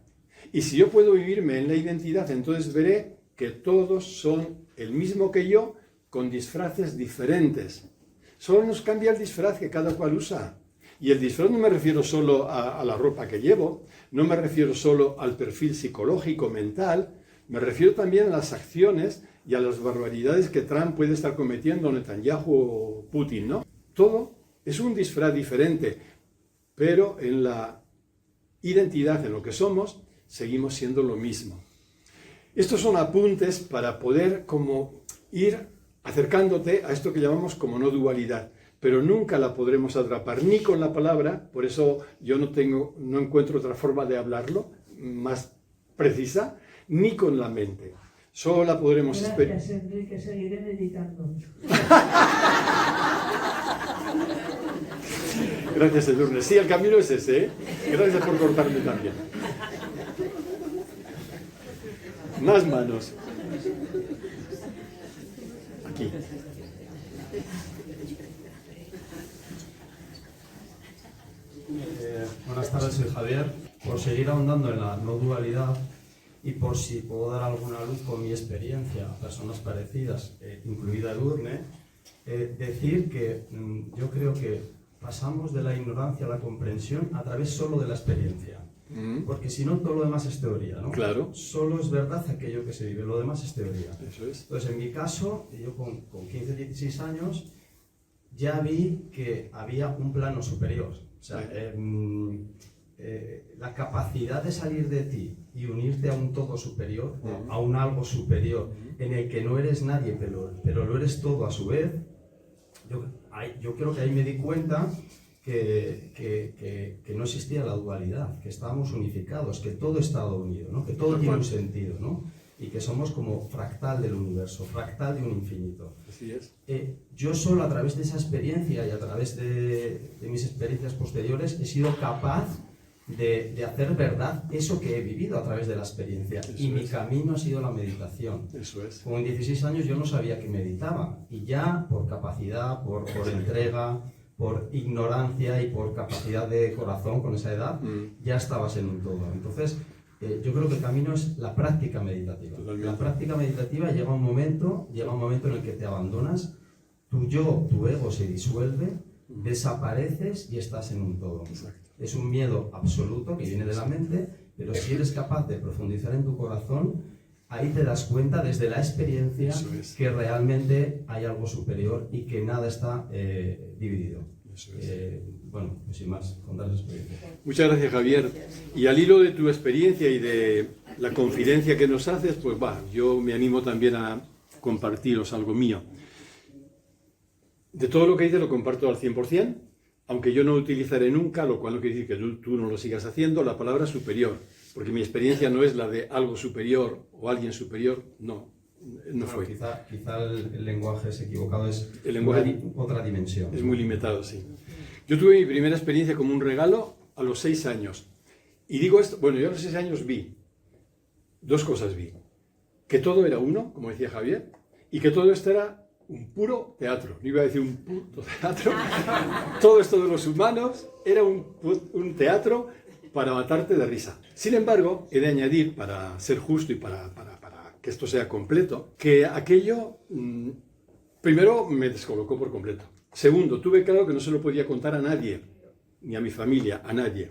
Speaker 1: Y si yo puedo vivirme en la identidad, entonces veré que todos son el mismo que yo, con disfraces diferentes. Solo nos cambia el disfraz que cada cual usa. Y el disfraz no me refiero solo a la ropa que llevo, no me refiero solo al perfil psicológico, mental, me refiero también a las acciones y a las barbaridades que Trump puede estar cometiendo, Netanyahu o Putin, ¿no? Todo es un disfraz diferente, pero en la identidad, en lo que somos, seguimos siendo lo mismo. Estos son apuntes para poder como ir acercándote a esto que llamamos como no dualidad, pero nunca la podremos atrapar ni con la palabra, por eso yo no encuentro otra forma de hablarlo más precisa, ni con la mente. Solo la podremos
Speaker 5: Gracias, Enrique, seguiré meditando.
Speaker 1: Gracias, Edurne. Sí, el camino es ese, ¿eh? Gracias por cortarme también. Más manos. Aquí.
Speaker 6: Buenas tardes, soy Javier. Por seguir ahondando en la no dualidad y por si puedo dar alguna luz con mi experiencia a personas parecidas, incluida Edurne, decir que yo creo que pasamos de la ignorancia a la comprensión a través solo de la experiencia. Porque si no, todo lo demás es teoría, ¿no?
Speaker 1: Claro.
Speaker 6: Solo es verdad aquello que se vive, lo demás es teoría.
Speaker 1: Eso es.
Speaker 6: Entonces, en mi caso, yo con 15, 16 años, ya vi que había un plano superior. O sea, la capacidad de salir de ti y unirte a un todo superior, a un algo superior, en el que no eres nadie, pero lo eres todo a su vez, yo creo que ahí me di cuenta que no existía la dualidad, que estábamos unificados, que todo estaba unido, ¿no? Que todo tiene un sentido, ¿no? y que somos como fractal del universo, fractal de un infinito.
Speaker 1: Así es.
Speaker 6: Yo solo a través de esa experiencia y a través de mis experiencias posteriores he sido capaz de hacer verdad eso que he vivido a través de la experiencia.
Speaker 1: Eso
Speaker 6: y mi
Speaker 1: es.
Speaker 6: camino ha sido la meditación.
Speaker 1: Eso es.
Speaker 6: Como en 16 años yo no sabía que meditaba y ya por capacidad, por entrega, por ignorancia y por capacidad de corazón con esa edad, ya estabas en un todo. Entonces, yo creo que el camino es la práctica meditativa.
Speaker 1: Totalmente.
Speaker 6: La práctica meditativa llega un momento en el que te abandonas, tu yo, tu ego se disuelve, desapareces y estás en un todo.
Speaker 1: Exacto.
Speaker 6: Es un miedo absoluto que viene de la mente, pero si eres capaz de profundizar en tu corazón, ahí te das cuenta desde la experiencia
Speaker 1: Eso es.
Speaker 6: que realmente hay algo superior y que nada está dividido.
Speaker 1: Eso es.
Speaker 6: Bueno, pues sin más, contar la experiencia.
Speaker 1: Muchas gracias, Javier. Y al hilo de tu experiencia y de la confidencia que nos haces, pues yo me animo también a compartiros algo mío. De todo lo que dices lo comparto al 100%, aunque yo no utilizaré nunca, lo cual no quiere decir que tú no lo sigas haciendo, la palabra superior, porque mi experiencia no es la de algo superior o alguien superior, no fue.
Speaker 6: Quizá el lenguaje es equivocado, es
Speaker 1: El lenguaje
Speaker 6: otra dimensión.
Speaker 1: Es muy limitado, sí. Yo tuve mi primera experiencia como un regalo a los 6 años. Y digo esto, bueno, yo a los 6 años vi, dos cosas vi. Que todo era uno, como decía Javier, y que todo esto era un puro teatro. No iba a decir un puto teatro. Todo esto de los humanos era un teatro para matarte de risa. Sin embargo, he de añadir, para ser justo y para que esto sea completo, que aquello, primero, me descolocó por completo. Segundo, tuve claro que no se lo podía contar a nadie, ni a mi familia, a nadie.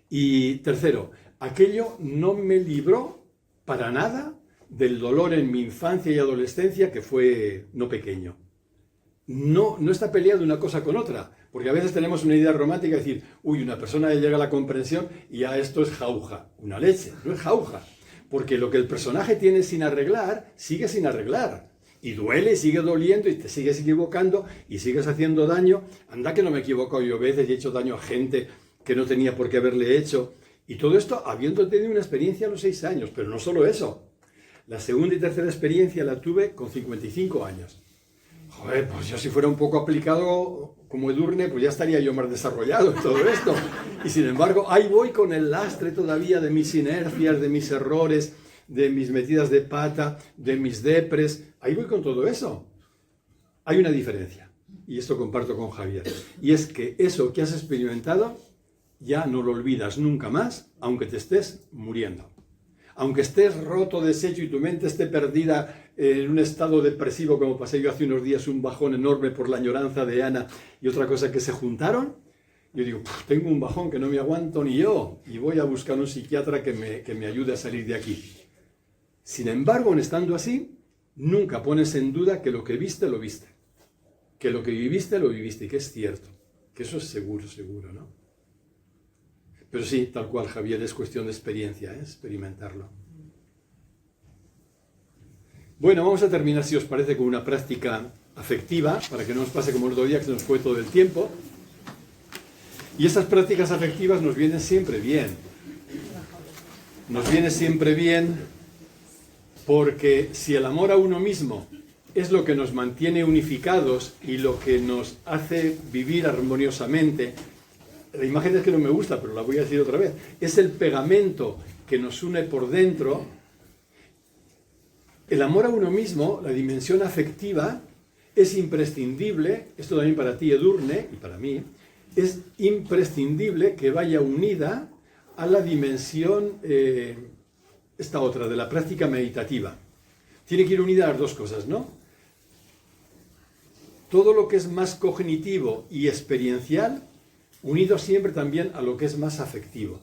Speaker 1: Y tercero, aquello no me libró para nada del dolor en mi infancia y adolescencia, que fue no pequeño. No está peleado una cosa con otra, porque a veces tenemos una idea romántica de decir, una persona llega a la comprensión y ya esto es jauja. Una leche, no es jauja, porque lo que el personaje tiene sin arreglar, sigue sin arreglar. Y duele, y sigue doliendo, y te sigues equivocando, y sigues haciendo daño. Anda que no me equivoco yo a veces y he hecho daño a gente que no tenía por qué haberle hecho. Y todo esto habiendo tenido una experiencia a los 6 años, pero no solo eso. La segunda y tercera experiencia la tuve con 55 años. Joder, pues yo si fuera un poco aplicado como Edurne, pues ya estaría yo más desarrollado en todo esto. Y sin embargo, ahí voy con el lastre todavía de mis inercias, de mis errores, de mis metidas de pata, de mis depres. Ahí voy con todo eso. Hay una diferencia, y esto comparto con Javier, y es que eso que has experimentado ya no lo olvidas nunca más, aunque te estés muriendo. Aunque estés roto, deshecho y tu mente esté perdida en un estado depresivo, como pasé yo hace unos días, un bajón enorme por la añoranza de Ana y otra cosa que se juntaron, yo digo, tengo un bajón que no me aguanto ni yo, y voy a buscar un psiquiatra que me ayude a salir de aquí. Sin embargo, en estando así, nunca pones en duda que lo que viste, lo viste. Que lo que viviste, lo viviste, y que es cierto. Que eso es seguro, ¿no? Pero sí, tal cual, Javier, es cuestión de experiencia, experimentarlo. Bueno, vamos a terminar, si os parece, con una práctica afectiva, para que no nos pase como el otro día, que se nos fue todo el tiempo. Y estas prácticas afectivas nos vienen siempre bien. Nos viene siempre bien porque si el amor a uno mismo es lo que nos mantiene unificados y lo que nos hace vivir armoniosamente, la imagen es que no me gusta, pero la voy a decir otra vez, es el pegamento que nos une por dentro. El amor a uno mismo, la dimensión afectiva, es imprescindible, esto también para ti, Edurne, y para mí, es imprescindible que vaya unida a la dimensión, esta otra, de la práctica meditativa. Tiene que ir unida a las dos cosas, ¿no? Todo lo que es más cognitivo y experiencial, unido siempre también a lo que es más afectivo.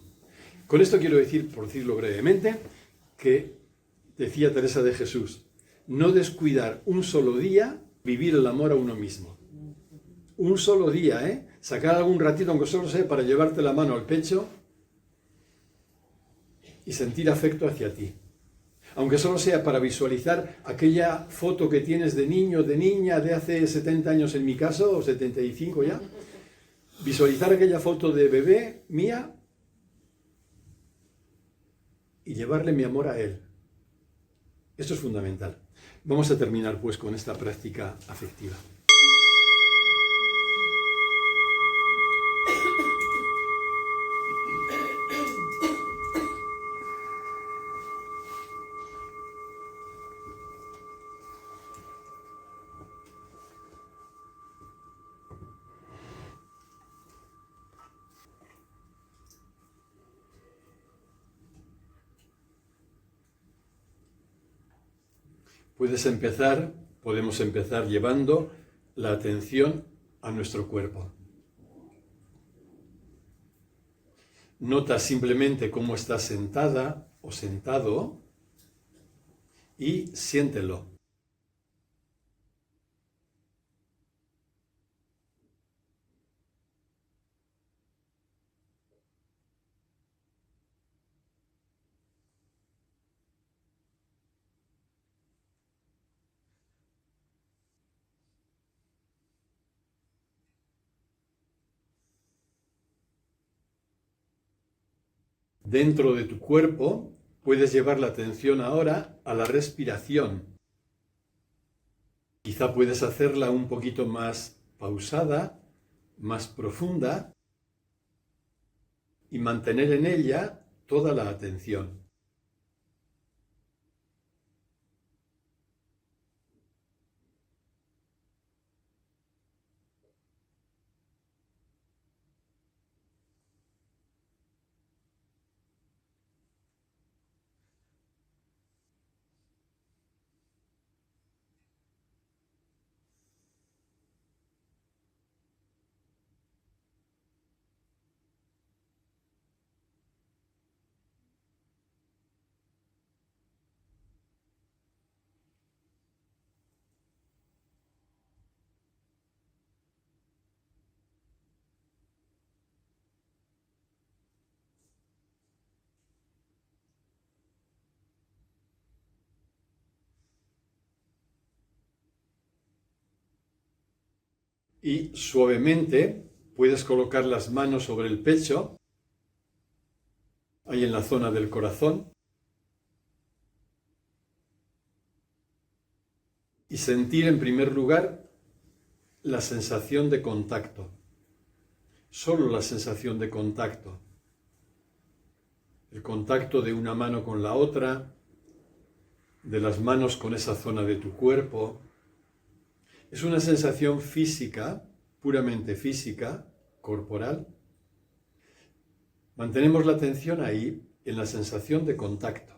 Speaker 1: Con esto quiero decir, por decirlo brevemente, que decía Teresa de Jesús, no descuidar un solo día vivir el amor a uno mismo. Un solo día, sacar algún ratito, aunque solo sea para llevarte la mano al pecho y sentir afecto hacia ti. Aunque solo sea para visualizar aquella foto que tienes de niño, de niña, de hace 70 años en mi caso, o 75 ya, visualizar aquella foto de bebé mía y llevarle mi amor a él. Esto es fundamental. Vamos a terminar pues con esta práctica afectiva. Podemos empezar llevando la atención a nuestro cuerpo. Nota simplemente cómo estás sentada o sentado y siéntelo. Dentro de tu cuerpo puedes llevar la atención ahora a la respiración. Quizá puedes hacerla un poquito más pausada, más profunda y mantener en ella toda la atención. Y suavemente puedes colocar las manos sobre el pecho, ahí en la zona del corazón, y sentir en primer lugar la sensación de contacto, solo la sensación de contacto, el contacto de una mano con la otra, de las manos con esa zona de tu cuerpo. Es una sensación física, puramente física, corporal. Mantenemos la atención ahí, en la sensación de contacto.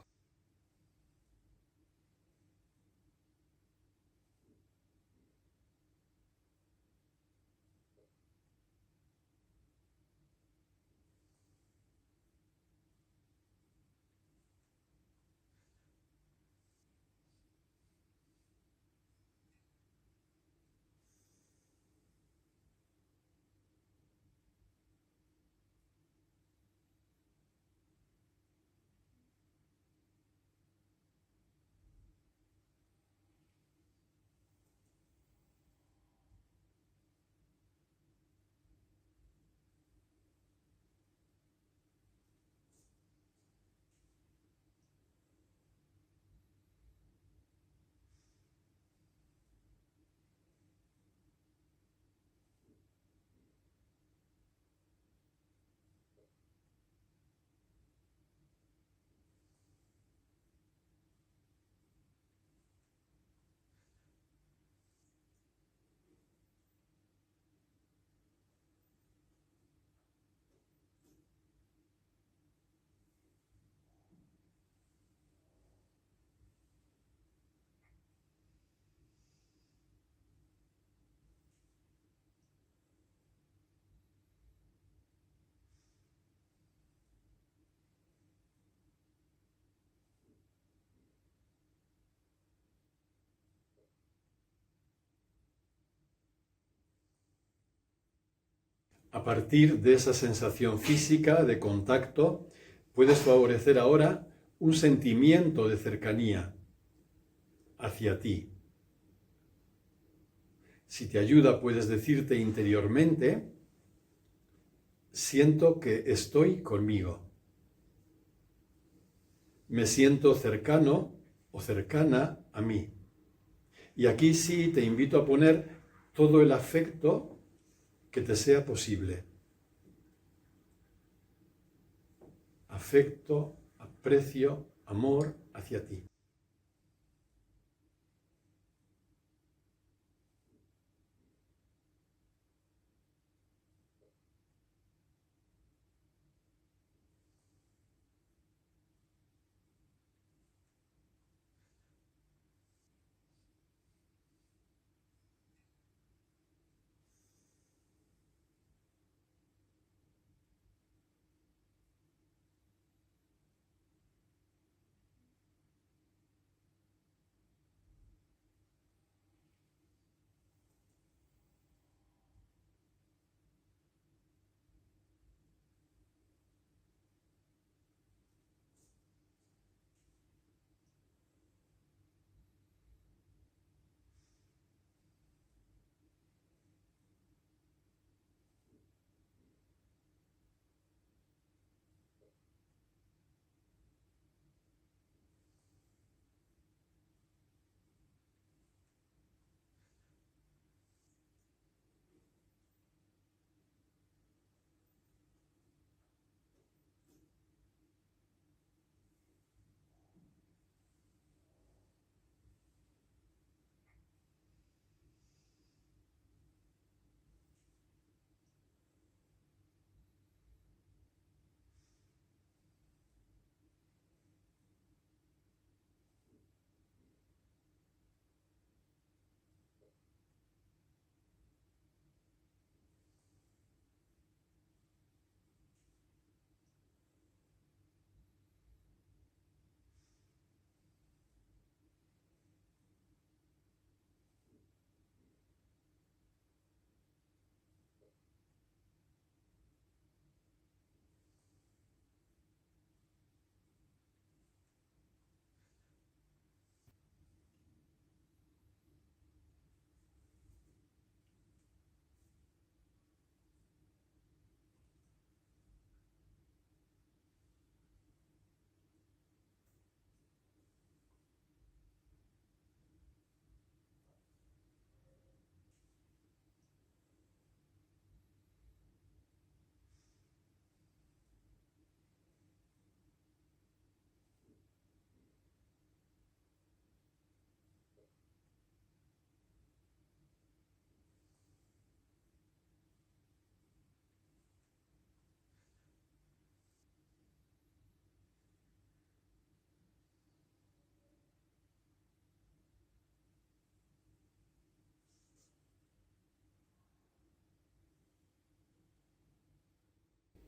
Speaker 1: A partir de esa sensación física de contacto, puedes favorecer ahora un sentimiento de cercanía hacia ti. Si te ayuda, puedes decirte interiormente: siento que estoy conmigo. Me siento cercano o cercana a mí. Y aquí sí te invito a poner todo el afecto que te sea posible. Afecto, aprecio, amor hacia ti.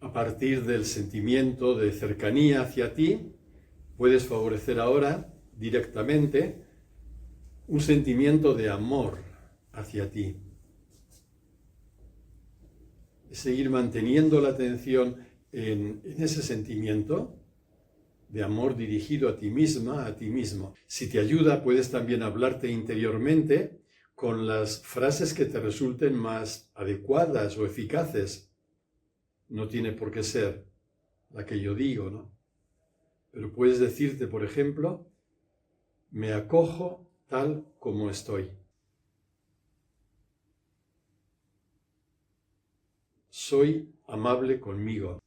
Speaker 1: A partir del sentimiento de cercanía hacia ti, puedes favorecer ahora directamente un sentimiento de amor hacia ti. Seguir manteniendo la atención en ese sentimiento de amor dirigido a ti misma, a ti mismo. Si te ayuda, puedes también hablarte interiormente con las frases que te resulten más adecuadas o eficaces. No tiene por qué ser la que yo digo, ¿no? Pero puedes decirte, por ejemplo, me acojo tal como estoy. Soy amable conmigo.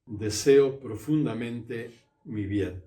Speaker 1: Deseo profundamente mi bien.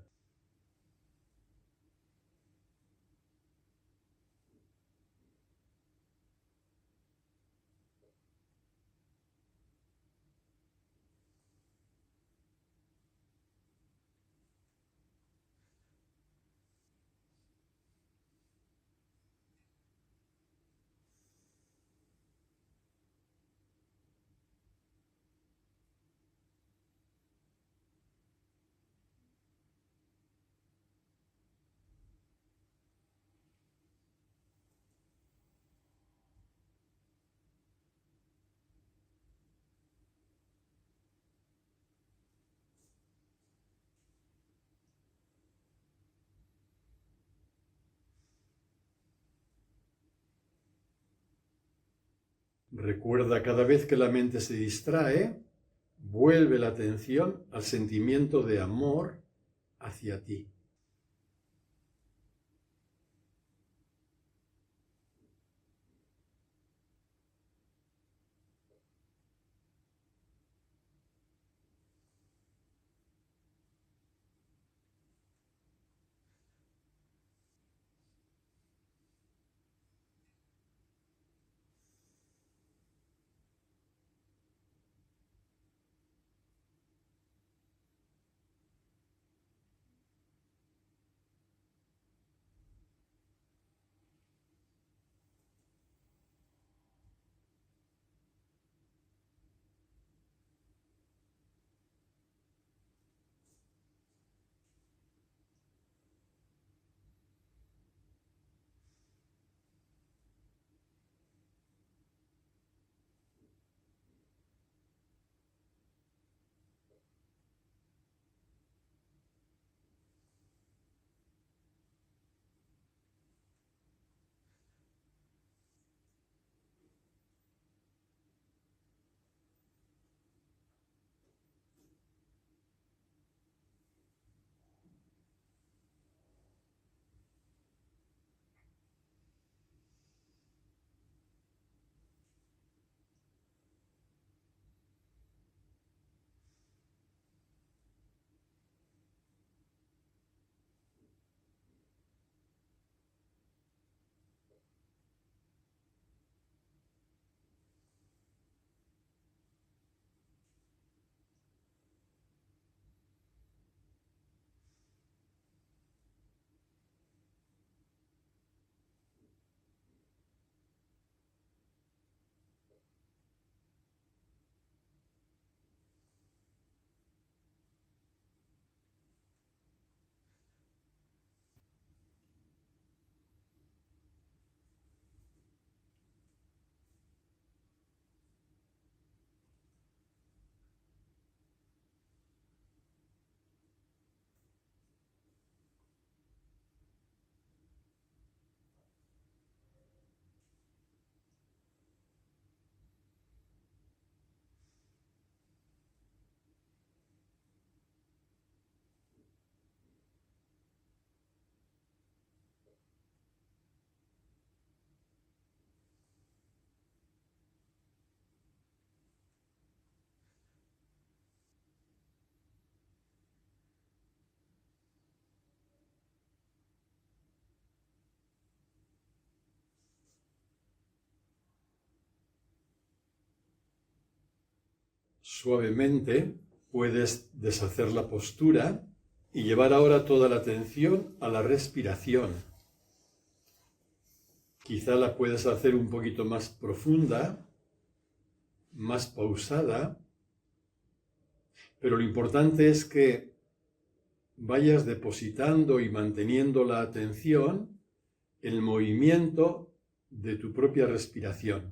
Speaker 1: Recuerda, cada vez que la mente se distrae, vuelve la atención al sentimiento de amor hacia ti. Suavemente puedes deshacer la postura y llevar ahora toda la atención a la respiración. Quizá la puedes hacer un poquito más profunda, más pausada, pero lo importante es que vayas depositando y manteniendo la atención en el movimiento de tu propia respiración.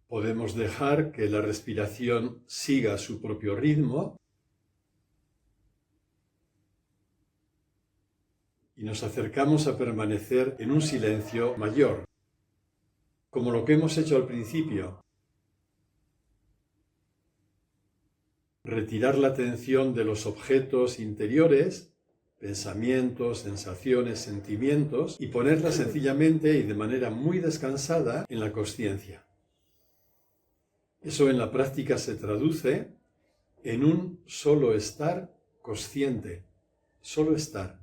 Speaker 1: Podemos dejar que la respiración siga su propio ritmo y nos acercamos a permanecer en un silencio mayor, como lo que hemos hecho al principio. Retirar la atención de los objetos interiores, pensamientos, sensaciones, sentimientos, y ponerla sencillamente y de manera muy descansada en la consciencia. Eso en la práctica se traduce en un solo estar consciente, solo estar.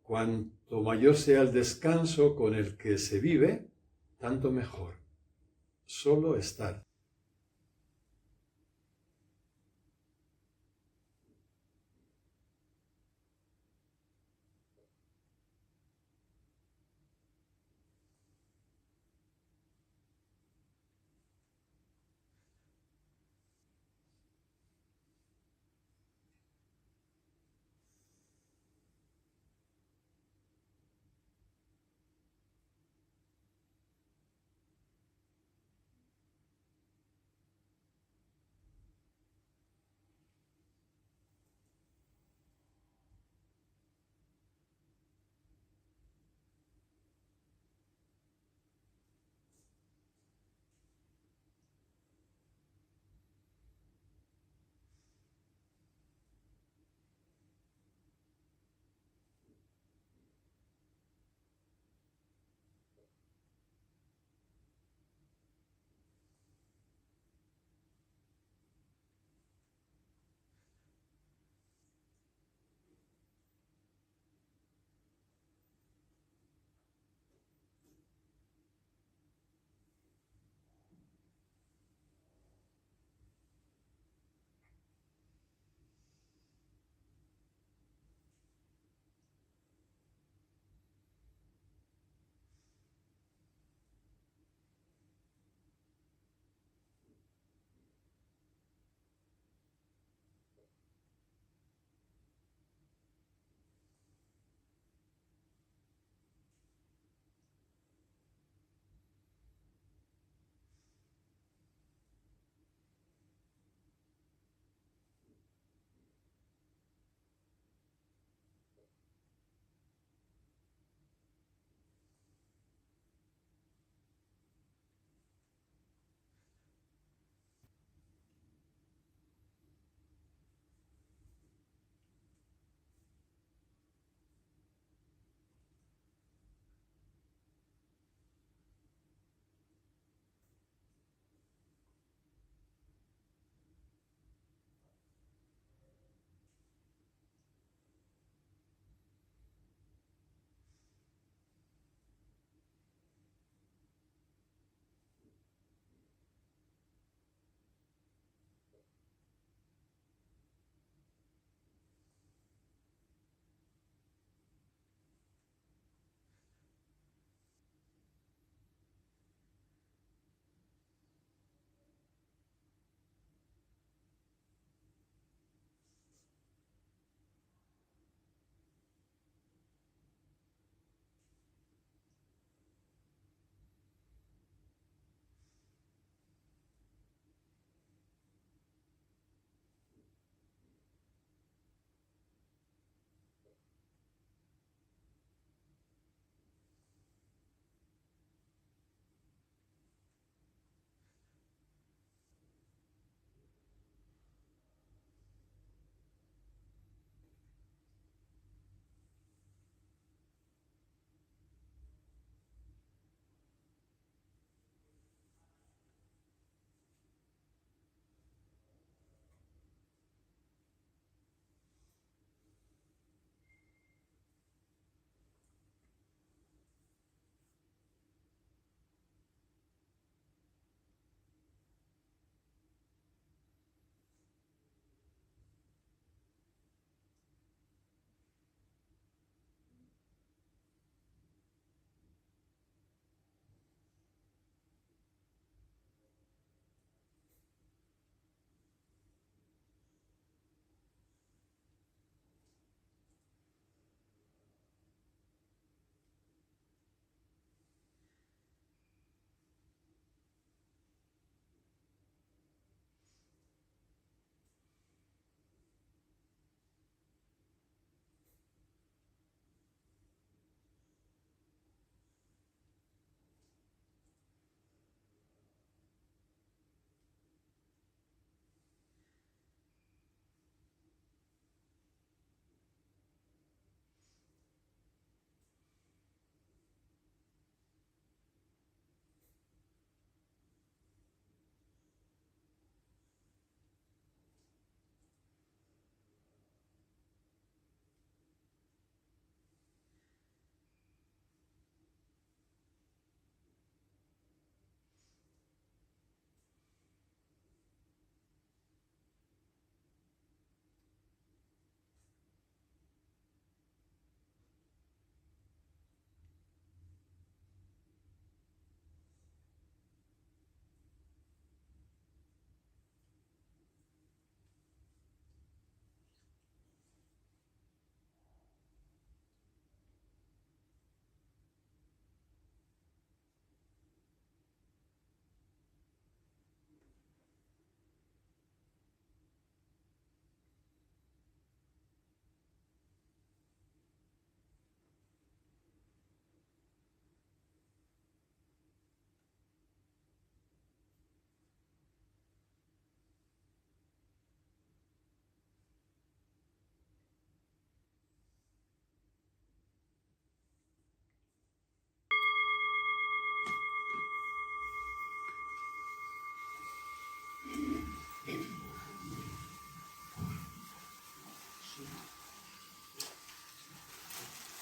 Speaker 1: Cuanto mayor sea el descanso con el que se vive, tanto mejor. Solo estar.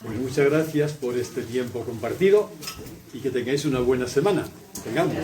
Speaker 1: Pues muchas gracias por este tiempo compartido y que tengáis una buena semana. Tengamos.